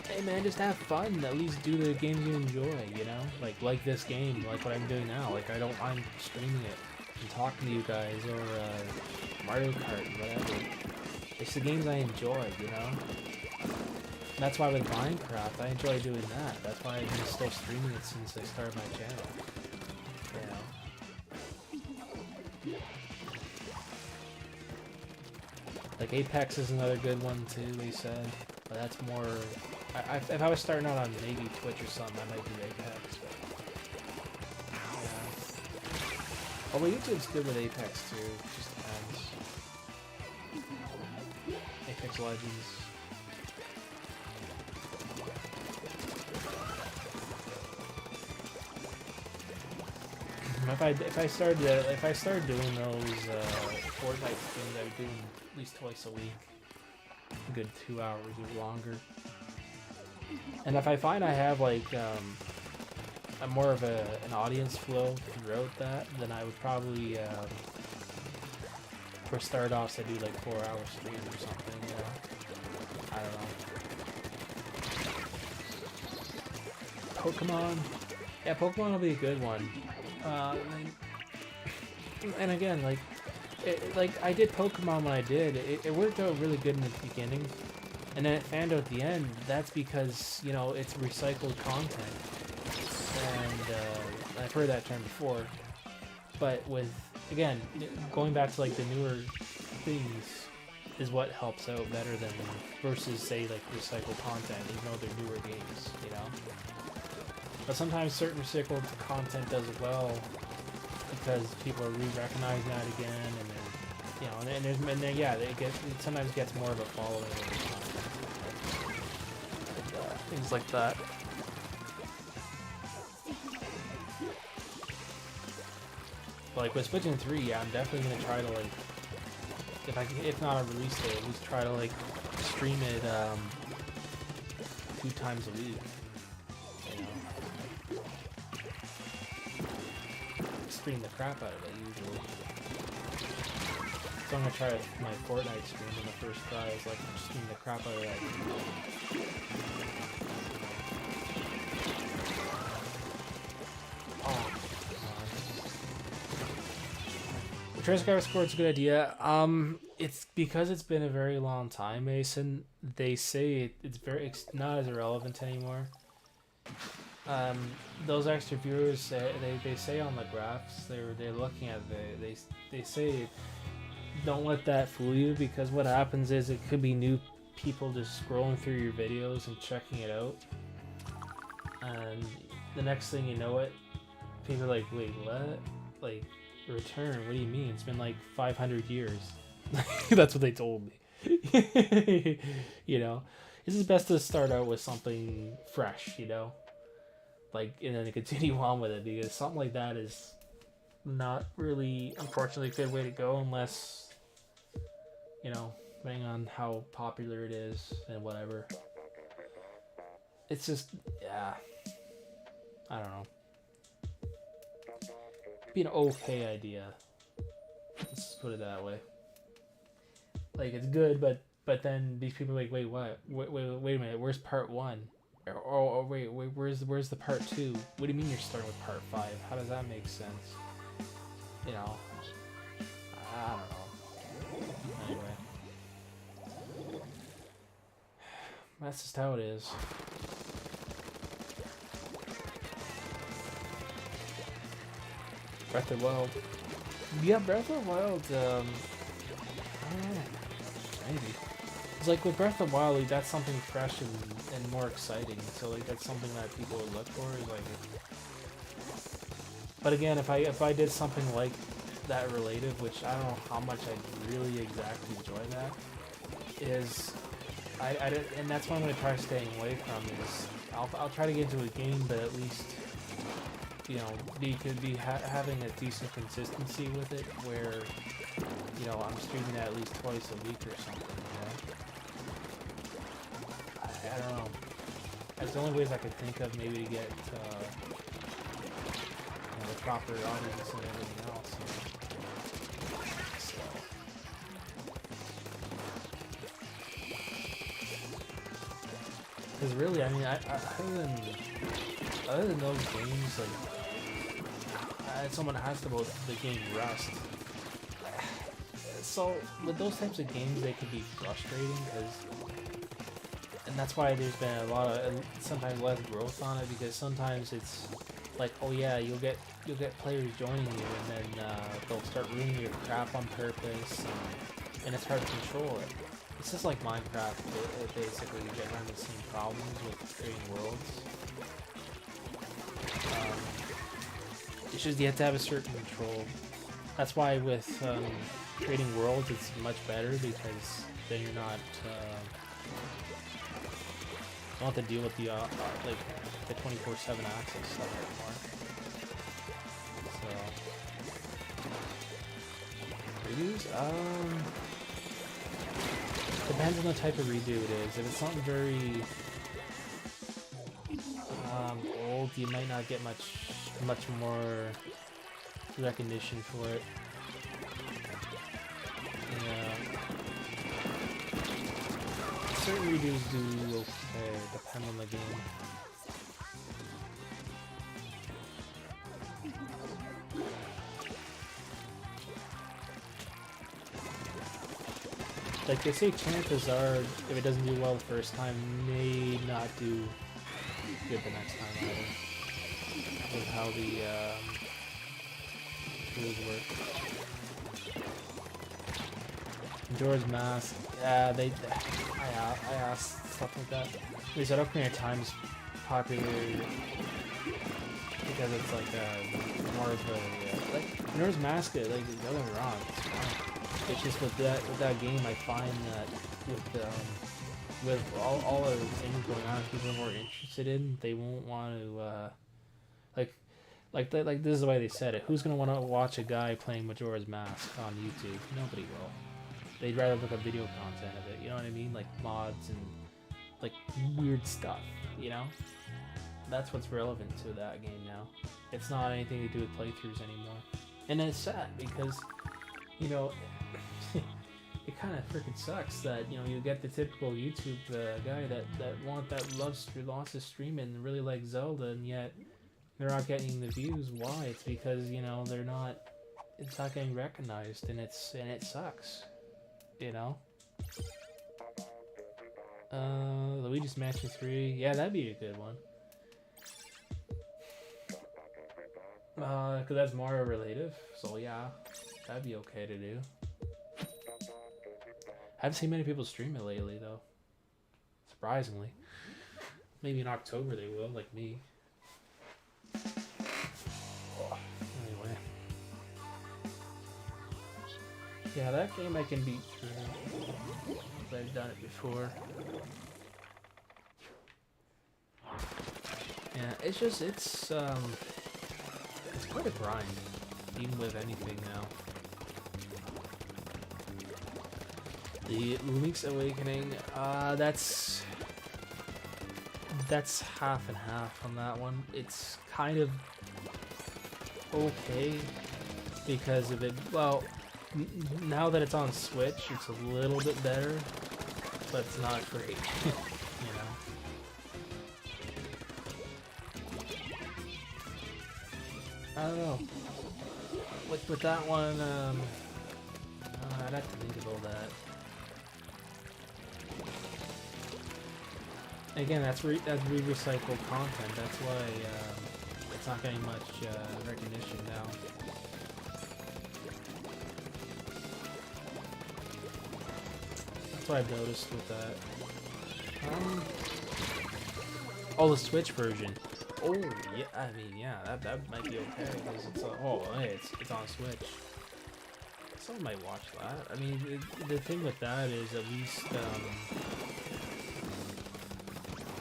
hey man, just have fun. At least do the games you enjoy. You know, like this game, like what I'm doing now. Like I don't mind streaming it and talking to you guys, or Mario Kart, whatever. It's the games I enjoy. You know. That's why with Minecraft, I enjoy doing that. That's why I've been still streaming it since I started my channel. You know? Like Apex is another good one too, they said. But that's more... if I was starting out on maybe Twitch or something, I might do Apex. But, yeah. Although YouTube's good with Apex too. It just depends. Apex Legends. If I started doing those Fortnite streams, I would do them at least twice a week, a good 2 hours or longer. And if I find I have like a more of an audience flow throughout that, then I would probably for start offs I do like 4-hour streams or something. You know, I don't know. Pokemon, yeah, Pokemon will be a good one. And again, like I did Pokemon when I did. It worked out really good in the beginning, and then it fanned out at the end. That's because, you know, it's recycled content, and I've heard that term before. But with, again, going back to like the newer things is what helps out better than versus say like recycled content, even though they're newer games, you know. But sometimes certain recycled content does well because people are re-recognizing that again, and then you know, and then yeah, it sometimes gets more of a following over time. Things like that. But like with Splatoon 3, yeah, I'm definitely gonna try to like, if not a release date, at least try to like stream it 2 times a week. You know, stream the crap out of it usually. So I'm gonna try my Fortnite stream in the first try. Is like stream the crap out of that. Transcriber score is a good idea. It's because it's been a very long time, Mason. They say it's not as irrelevant anymore. Those extra viewers, they say on the graphs, they're looking at they say don't let that fool you, because what happens is it could be new people just scrolling through your videos and checking it out, and the next thing you know it, people are like, wait, what? Like, return? What do you mean? It's been like 500 years. That's what they told me. You know, it's best to start out with something fresh, you know, like, and then continue on with it, because something like that is not really, unfortunately, a good way to go unless, you know, depending on how popular it is and whatever. It's just, yeah, I don't know. Be an okay idea. Let's just put it that way. Like, it's good, but then these people are like, wait, what? Wait a minute. Where's part 1? Or wait, where's the part 2? What do you mean you're starting with part 5? How does that make sense? You know, I don't know. Anyway, that's just how it is. Breath of the Wild. Yeah, Breath of the Wild, I don't know. Maybe. It's like with Breath of the Wild, like, that's something fresh and more exciting. So like that's something that people would look for. Is like, but again, if I did something like that related, which I don't know how much I'd really exactly enjoy that, is I did, and that's what I'm gonna try staying away from. Is I'll try to get into a game, but at least, you know, having a decent consistency with it, where, you know, I'm streaming at least twice a week or something, you know? I don't know. That's the only ways I could think of, maybe to get, you know, the proper audience and everything else, you know? So. Because really, I mean, other than those games, like, someone asked about the game Rust. So with those types of games, they can be frustrating, and that's why there's been a lot of sometimes less growth on it, because sometimes it's like, oh yeah, you'll get players joining you, and then they'll start ruining your crap on purpose, and it's hard to control it. It's just like Minecraft. It basically, you get around the same problems with creating worlds. It's just you have to have a certain control. That's why with creating worlds, it's much better, because then you're not don't have to deal with the like the 24/7 access stuff anymore. So redos, depends on the type of redo it is. If it's something very old, you might not get much more recognition for it. Yeah. Certain redos do okay, depend on the game. Like they say, chances are, if it doesn't do well the first time, may not do good the next time either. With how the tools work. Majora's Mask, yeah, I asked stuff like that. They said Ocarina of Time's popular because it's like more of a like Majora's Mask. Like don't get me wrong, it's fun. It's just with that game, I find that with all other things going on, people are more interested in. They won't want to like this is the way they said it. Who's gonna want to watch a guy playing Majora's Mask on YouTube? Nobody will. They'd rather look at video content of it. You know what I mean? Like mods and like weird stuff. You know? That's what's relevant to that game now. It's not anything to do with playthroughs anymore. And it's sad because, you know, it kind of freaking sucks that, you know, you get the typical YouTube guy that wants to stream it and really like Zelda, and yet they're not getting the views. Why? It's because, you know, it's not getting recognized, and it sucks. You know? Luigi's Mansion 3. Yeah, that'd be a good one. Cause that's Mario related, so yeah, that'd be okay to do. I haven't seen many people stream it lately, though. Surprisingly. Maybe in October they will, like me. Anyway. Yeah, that game I can beat through. I've done it before. Yeah, it's quite a grind, even with anything now. The Link's Awakening, that's half and half on that one. It's kind of okay because of it. Well, now that it's on Switch, it's a little bit better, but it's not great. You know. I don't know. With that one, I'd have to think about that. Again, that's re-recycled content. That's why it's not getting much recognition now. That's what I've noticed with that. Oh, the Switch version. Oh yeah, I mean yeah, that might be okay because it's it's on Switch. Someone might watch that. I mean, the thing with that is at least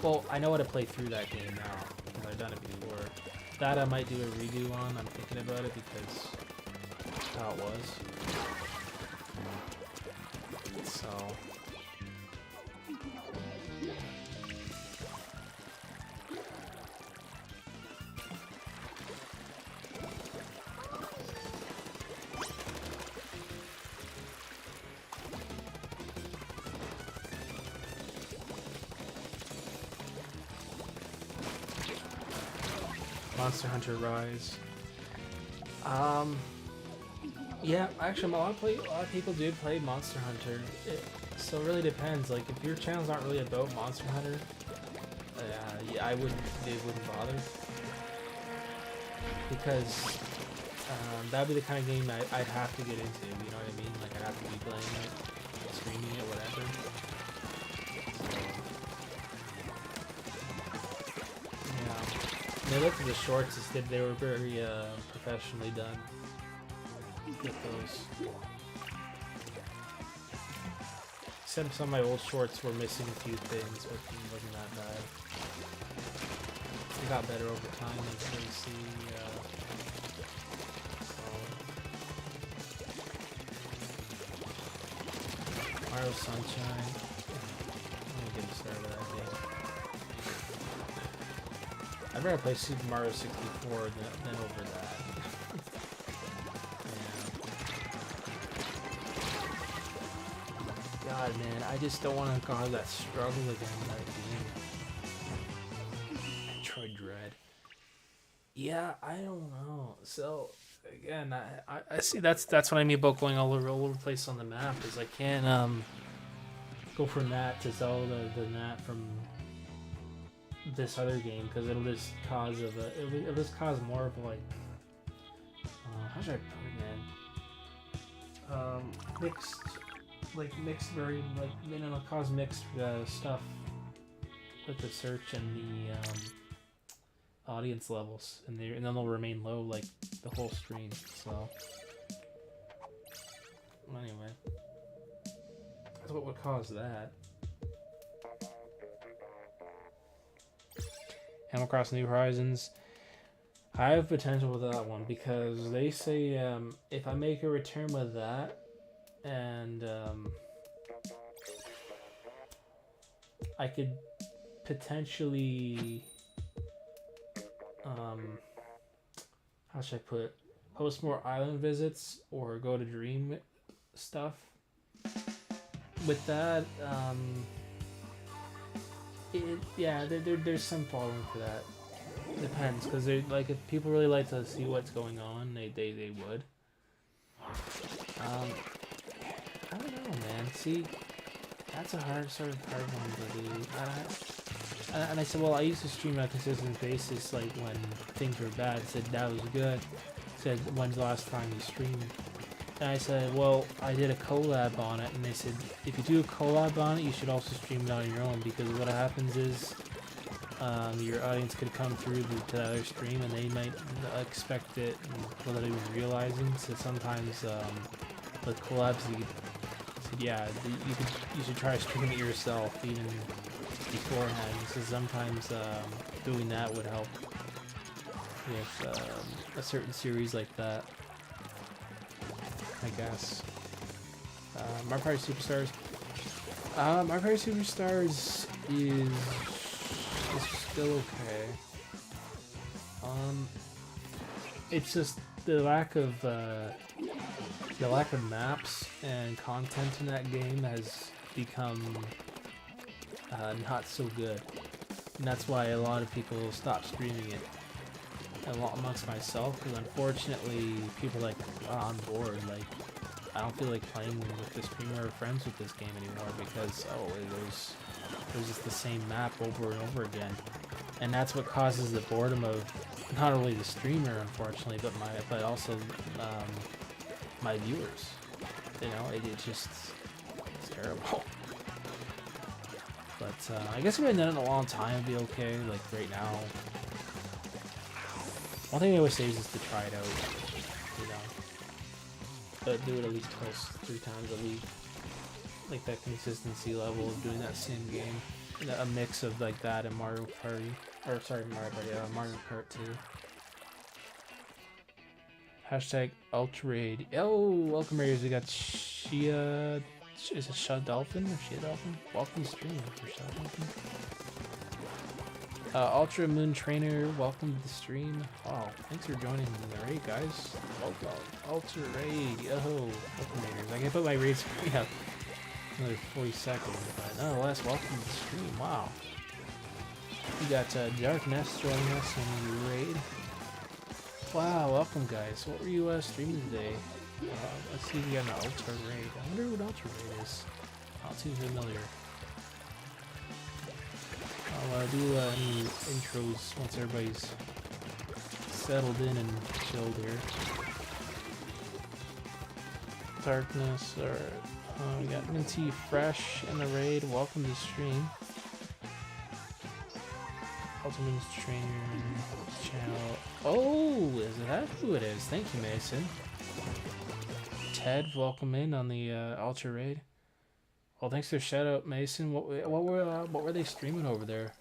well, I know how to play through that game now because I've done it before. That I might do a redo on. I'm thinking about it because that's how it was. So. Monster Hunter Rise. Yeah, actually, a lot of people do play Monster Hunter. So it really depends. Like, if your channel's not really about Monster Hunter, yeah, they wouldn't bother because that'd be the kind of game I'd have to get into. You know what I mean? Like, I'd have to be playing it, streaming it, whatever. I looked at the shorts, they were very professionally done with those. Except some of my old shorts were missing a few things, but it wasn't that bad. It got better over time, as you see. Mario Sunshine. Let me get started with that game. I'd rather play Super Mario 64 than over that. Yeah. God, man, I just don't want to have that struggle again with that game. Metroid Dread. Yeah, I don't know. So, again, I see that's what I mean about going all over the place on the map, is I can't go from that to Zelda, then that from this other game, because it'll just cause more of like how should I put it, man? Mixed very like, you know, it'll cause mixed stuff with the search and audience levels, and then they'll remain low like the whole stream. So anyway, that's what would cause that. Animal Crossing New Horizons. I have potential with that one because they say if I make a return with that and I could potentially how should I put it? Host more island visits or go to dream stuff. With that, there's some following for that. Depends, because like if people really like to see what's going on, they would. I don't know, man. See, that's a hard one to do. And I said, well, I used to stream on a consistent basis, like when things were bad. I said that was good. I said, when's the last time you streamed? And I said, well, I did a collab on it, and they said, if you do a collab on it, you should also stream it on your own, because what happens is, your audience could come through to the other stream, and they might expect it without even realizing. So sometimes, with collabs, you should try streaming it yourself, even beforehand. So sometimes, doing that would help with, a certain series like that. I guess. Mario Party Superstars. Mario Party Superstars is still okay. It's just the lack of maps and content in that game has become not so good, and that's why a lot of people stop streaming it. A lot amongst myself, because unfortunately people are like on board. Like, I don't feel like playing with the streamer or friends with this game anymore because there's just the same map over and over again, and that's what causes the boredom of not only the streamer, unfortunately, but also my viewers. You know, it's terrible. But I guess if I had done it in a long time, it'd be okay. Like right now. One thing I always say is just to try it out, you know, but do it at least twice, 3 times a week, like that consistency level of doing that same game, a mix of like that and Mario Kart 2. Hashtag Ultrade. Oh, welcome raiders. We got Shia. Is it Shia Dolphin or Shia Dolphin? Welcome to stream for Shia Dolphin. Ultra Moon Trainer, welcome to the stream. Wow, thanks for joining the raid, guys. Welcome, Ultra Raid. Yo, welcome raiders. I can put my raid screen up another 40 seconds, but nonetheless, welcome to the stream. Wow. We got Dark Nest joining us in the raid. Wow, welcome, guys. What were you streaming today? Let's see if we got an Ultra Raid. I wonder what Ultra Raid is. Not too familiar. I'll do any intros once everybody's settled in and chilled here. Darkness, or we got Minty Fresh in the raid. Welcome to the stream. Ultimate Trainer channel. Oh, is that who it is? Thank you, Mason. Ted, welcome in on the Ultra Raid. Well, thanks for the shout out, Mason. What were they streaming over there?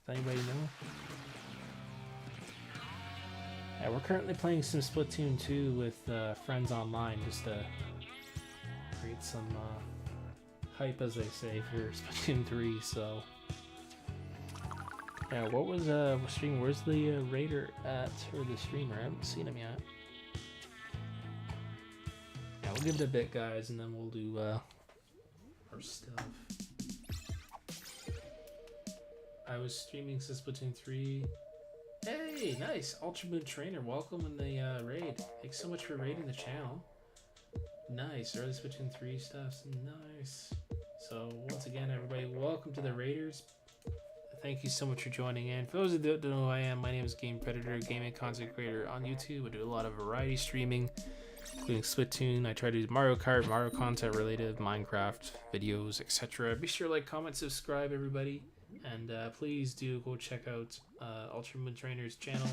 Does anybody know? Yeah, we're currently playing some Splatoon 2 with friends online, just to create some hype, as they say, for Splatoon 3. So, yeah, what was streaming? Where's the raider at, or the streamer? I haven't seen him yet. Yeah, we'll give it a bit, guys, and then we'll do our stuff. I was streaming Splatoon 3. Hey, nice! Ultimate Trainer, welcome in the raid. Thanks so much for raiding the channel. Nice, early Splatoon 3 stuff. Nice. So, once again, everybody, welcome to the Raiders. Thank you so much for joining in. For those that don't know who I am, my name is Game Predator, gaming content creator on YouTube. I do a lot of variety streaming, including Splatoon. I try to do Mario Kart, Mario content related, Minecraft videos, etc. Be sure to like, comment, subscribe, everybody. And please do go check out Ultimate Trainer's channel.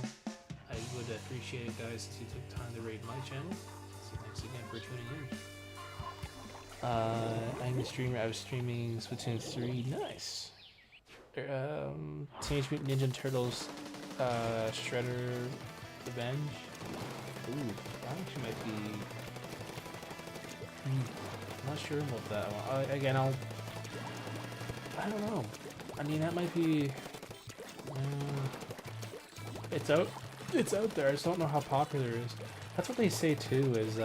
I would appreciate it, guys, to take time to raid my channel. So thanks again for tuning in. I'm a streamer. I was streaming Splatoon 3. Nice. Teenage Mutant Ninja Turtles Shredder Revenge. Ooh, that actually might be... I'm not sure about that one. Again, I don't know. I mean, that might be... it's out there. I just don't know how popular it is. That's what they say too, is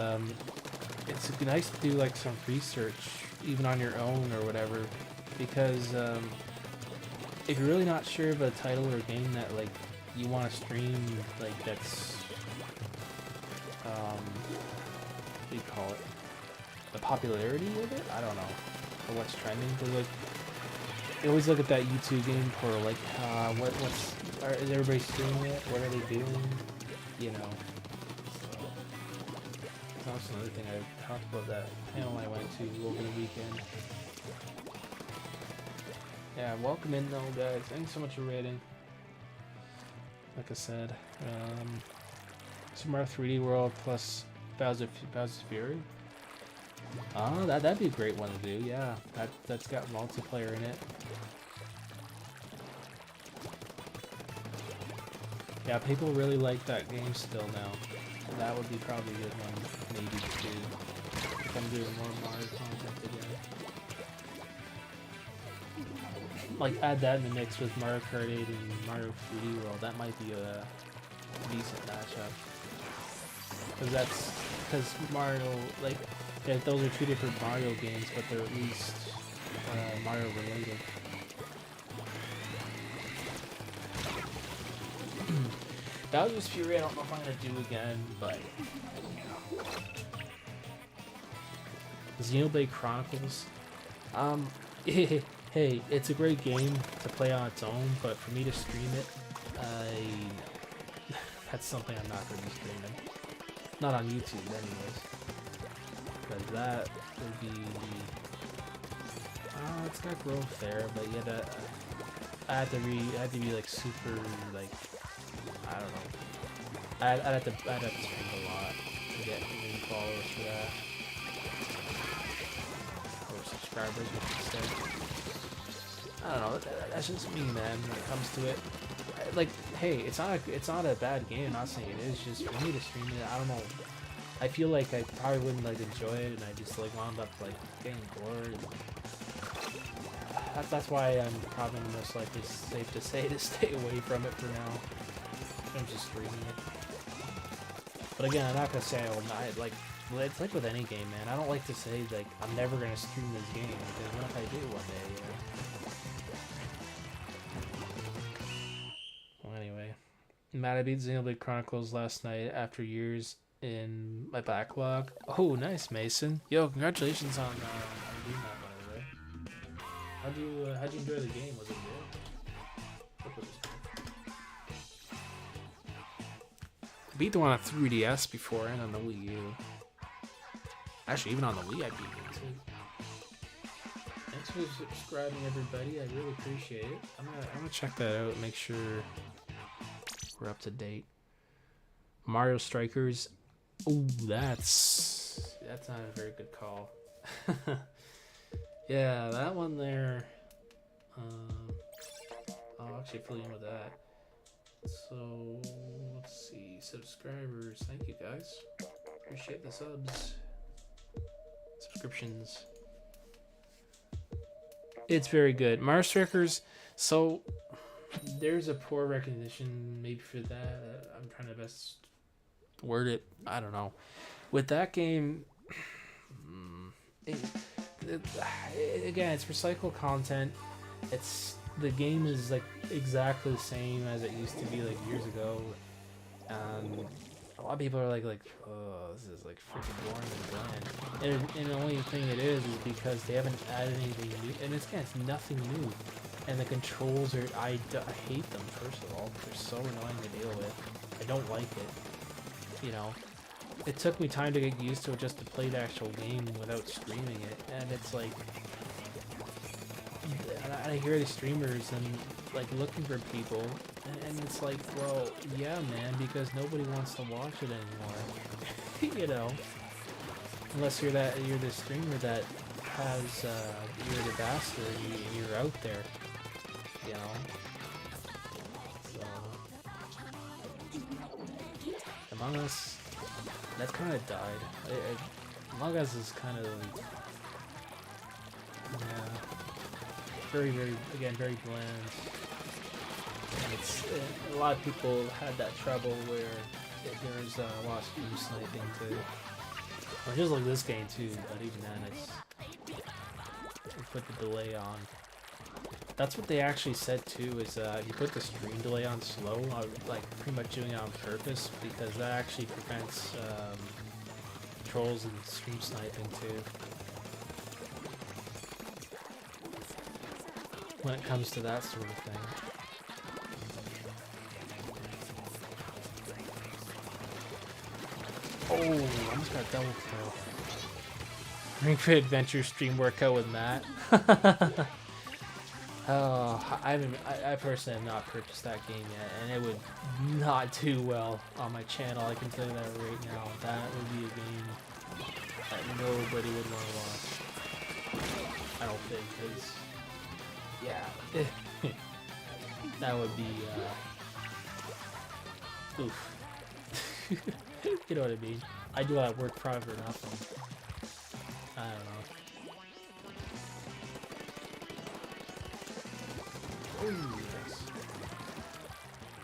it's nice to do like some research, even on your own or whatever, because if you're really not sure of a title or game that like you want to stream, like that's what do you call it? The popularity of it? I don't know. Or what's trending? Because like you always look at that YouTube game for like is everybody streaming it? What are they doing? You know. So that's another thing I talked about, that panel I went to over the weekend. Yeah, welcome in though, guys. Thanks so much for rating. Like I said, Super Mario 3D World plus Bowser's Fury. Oh, that'd be a great one to do. Yeah, that's got multiplayer in it. Yeah, people really like that game still now. So that would be probably a good one, maybe to do if I'm doing more Mario content again. Like, add that in the mix with Mario Kart 8 and Mario 3D World. That might be a decent matchup. Because Mario, like, yeah, those are two different Mario games, but they're at least Mario related. Bowser's Fury, I don't know if I'm gonna do again, but Xenoblade Chronicles. Hey, it's a great game to play on its own, but for me to stream it, that's something I'm not gonna be streaming. Not on YouTube, anyways. Because that would be... it's got growth there, but yeah, I had to be like super, like, I don't know. I'd have to stream a lot to get many followers for that. Or subscribers, we should say. I don't know, that's just me, man, when it comes to it. Like, hey, it's not a bad game, I'm not saying it is, just for me to stream it, I don't know. I feel like I probably wouldn't like enjoy it, and I just like wound up like getting bored. That's why I'm probably most likely safe to say to stay away from it for now. I'm just streaming it. But again, I'm not gonna say I will not, like, it's like with any game, man. I don't like to say like I'm never gonna stream this game, because what if I do one day, you know? Well, anyway, I beat Xenoblade Chronicles last night after years in my backlog. Oh, nice, Mason. Yo, congratulations on doing that, by the way. How'd you enjoy the game? Was it good? I beat the one on 3DS before and on the Wii U. Actually, even on the Wii I beat it too. Thanks for subscribing, everybody. I really appreciate it. I'm gonna check that out and make sure we're up to date. Mario Strikers. Oh, that's not a very good call. Yeah, that one there. I'll actually fill you in with that. So let's see, subscribers. Thank you, guys. Appreciate the subs, subscriptions. It's very good. Mario Strikers. So there's a poor recognition maybe for that. I'm trying to best word it. I don't know. With that game, again, it's recycled content. The game is like exactly the same as it used to be like years ago. A lot of people are like, oh, this is like freaking boring and bland. And the only thing it is because they haven't added anything new. And it's nothing new. And the controls are, I hate them, first of all. They're so annoying to deal with. I don't like it. You know, it took me time to get used to it just to play the actual game without streaming it. And it's like, I hear the streamers and like looking for people, and it's like, well, yeah, man, because nobody wants to watch it anymore. You know, unless you're the streamer that has you're the bastard, you're out there. You know. So Among Us, that kind of died. Among Us is kind of like, yeah, very very bland. And it's a lot of people had that trouble where there's a lot of stream sniping too. Or just like this game too, but even then it's they put the delay on. That's what they actually said too, is if you put the stream delay on slow, like pretty much doing it on purpose, because that actually prevents trolls and stream sniping too. When it comes to that sort of thing. Oh, I almost got a double kill. Ring Fit Adventure stream workout with Matt. Oh, I personally have not purchased that game yet, and it would not do well on my channel. I can tell you that right now. That would be a game that nobody would want to watch. I don't think, because yeah, that would be oof. You know what I mean? I do all that work probably for nothing. I don't know. Ooh, yes.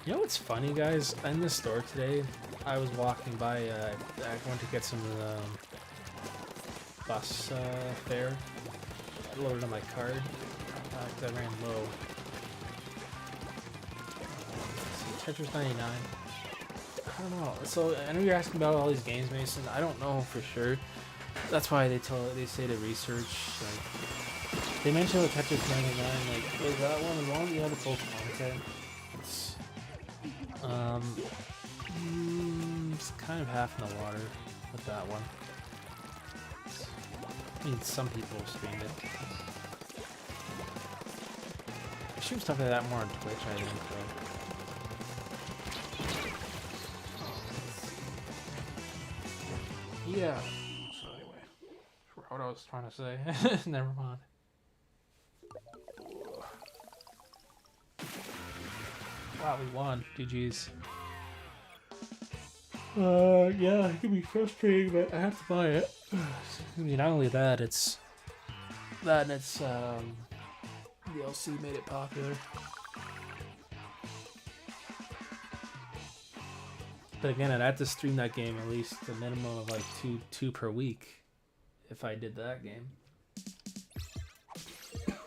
You know what's funny, guys? In the store today, I was walking by. I went to get some bus fare. I loaded on my card because I ran low. Let's see, Tetris 99. I don't know. So I know you're asking about all these games, Mason. I don't know for sure. That's why they say to research. Like, they mentioned with Tetris 99. Like, was that one of the other full content? It's kind of half in the water with that one. I mean, some people streamed it. I stream stuff like that more on Twitch, I think, though. Yeah. So anyway, I forgot what I was trying to say. Never mind. Wow, we won. GG's. Yeah, it can be frustrating, but I have to buy it. I mean, not only that, it's that and it's DLC made it popular. But again, I'd have to stream that game at least a minimum of like two per week if I did that game.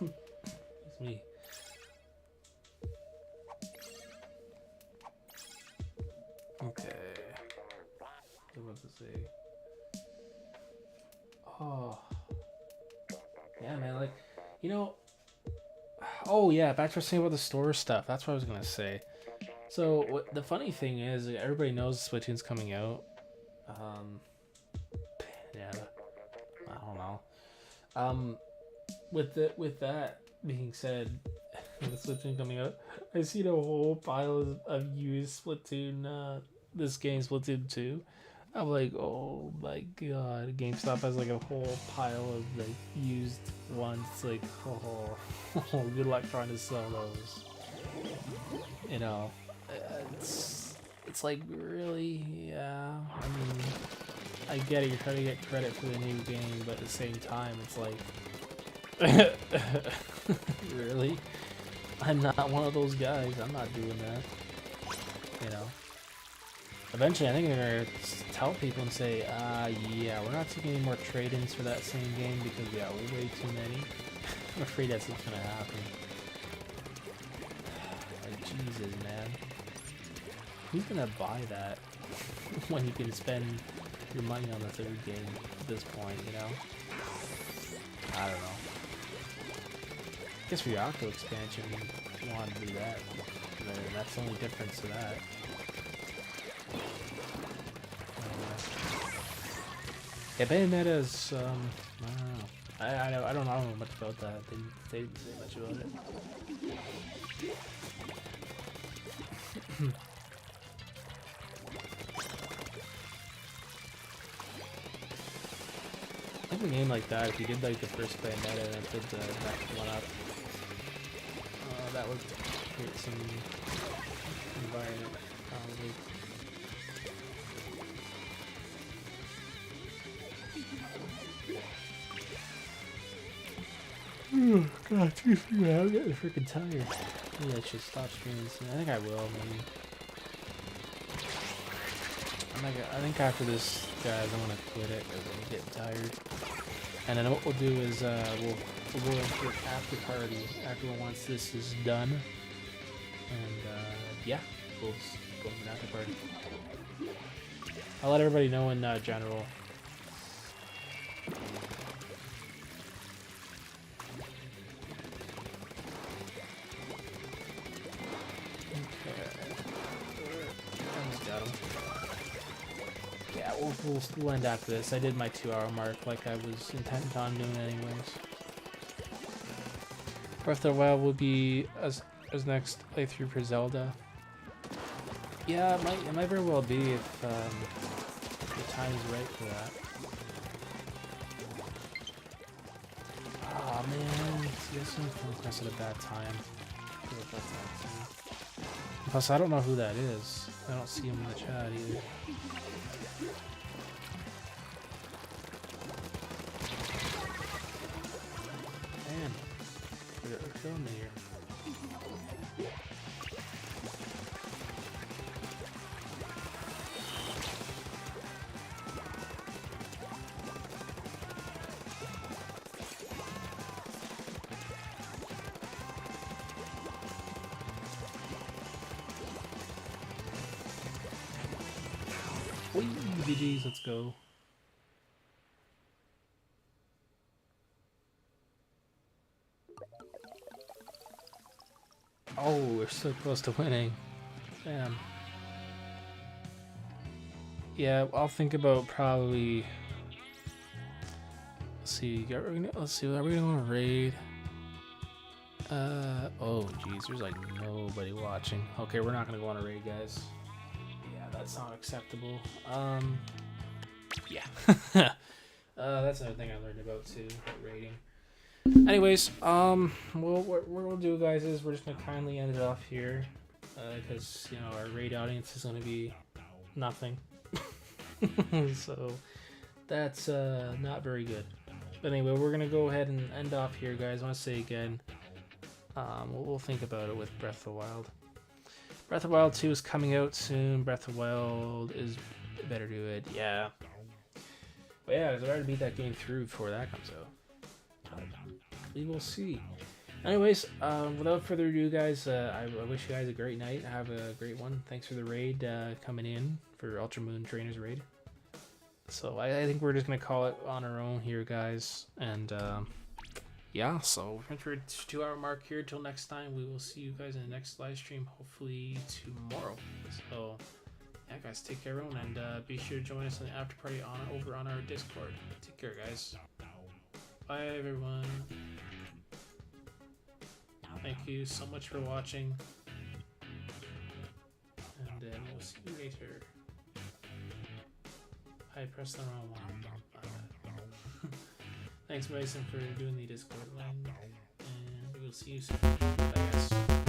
It's me. Okay. What was I to say? Oh. Yeah, man, like, you know. Oh, yeah, back to saying about the store stuff. That's what I was going to say. So, the funny thing is, everybody knows Splatoon's coming out. Yeah, I don't know. With that being said, with Splatoon coming out, I see a whole pile of used Splatoon, this game, Splatoon 2. I'm like, oh my god, GameStop has like a whole pile of like used ones. It's like, oh, good luck trying to sell those. You know, it's like, really, yeah. I mean, I get it, you're trying to get credit for the new game, but at the same time, it's like, really? I'm not one of those guys. I'm not doing that. You know. Eventually, I think they're gonna tell people and say, yeah, we're not taking any more trade-ins for that same game because, yeah, we're way too many. I'm afraid that's what's gonna happen. Like, Jesus, man. Who's gonna buy that when you can spend your money on the third game at this point, you know? I don't know. I guess for your Octo expansion, you want to do that. That's the only difference to that. Yeah, Bayonetta's, I don't know. I don't know much about that. They didn't say much about it. I think a game like that, if you did like the first Bayonetta and did the next one up, that would create some environment, probably. Oh god, excuse me, man, I'm getting freaking tired. Maybe I should stop streaming soon. I think I will, maybe. I think after this, guys, I'm gonna quit it because I'm getting tired. And then what we'll do is we'll go into an after party after once this is done. And yeah, we'll just go into an after party. I'll let everybody know in general. We'll end after this. I did my 2-hour mark like I was intent on doing anyways. Breath of the Wild will be as next playthrough for Zelda. Yeah, it might very well be if the time is right for that. Aw, man. See, this one's coming across at a bad time. Plus, I don't know who that is. I don't see him in the chat either. Film here. Whee, GG's, let's go. Oh, we're so close to winning. Damn. Yeah, I'll think about probably. Let's see. Let's see. Are we gonna go on a raid? Oh, geez. There's like nobody watching. Okay, we're not gonna go on a raid, guys. Yeah, that's not acceptable. Yeah. That's another thing I learned about too. Raiding. Anyways, what we'll do, guys, is we're just gonna kindly end it off here, because you know our raid audience is gonna be nothing, so that's not very good. But anyway, we're gonna go ahead and end off here, guys. I want to say again, we'll think about it with Breath of the Wild. Breath of the Wild 2 is coming out soon. Breath of the Wild is better do it, yeah. But yeah, it's hard to beat that game through before that comes out. We will see. Anyways, without further ado, guys, I wish you guys a great night. Have a great one. Thanks for the raid coming in for Ultra Moon Trainers raid. So I think we're just gonna call it on our own here, guys. And yeah, so we're for a 2-hour mark here. Till next time, we will see you guys in the next live stream, hopefully tomorrow. So yeah, guys, take care, everyone, and be sure to join us in the after party over on our Discord. Take care, guys. Bye, everyone. Thank you so much for watching, and we'll see you later. I pressed the wrong one. Thanks, Mason, for doing the Discord line, and we'll see you soon. Bye, guys.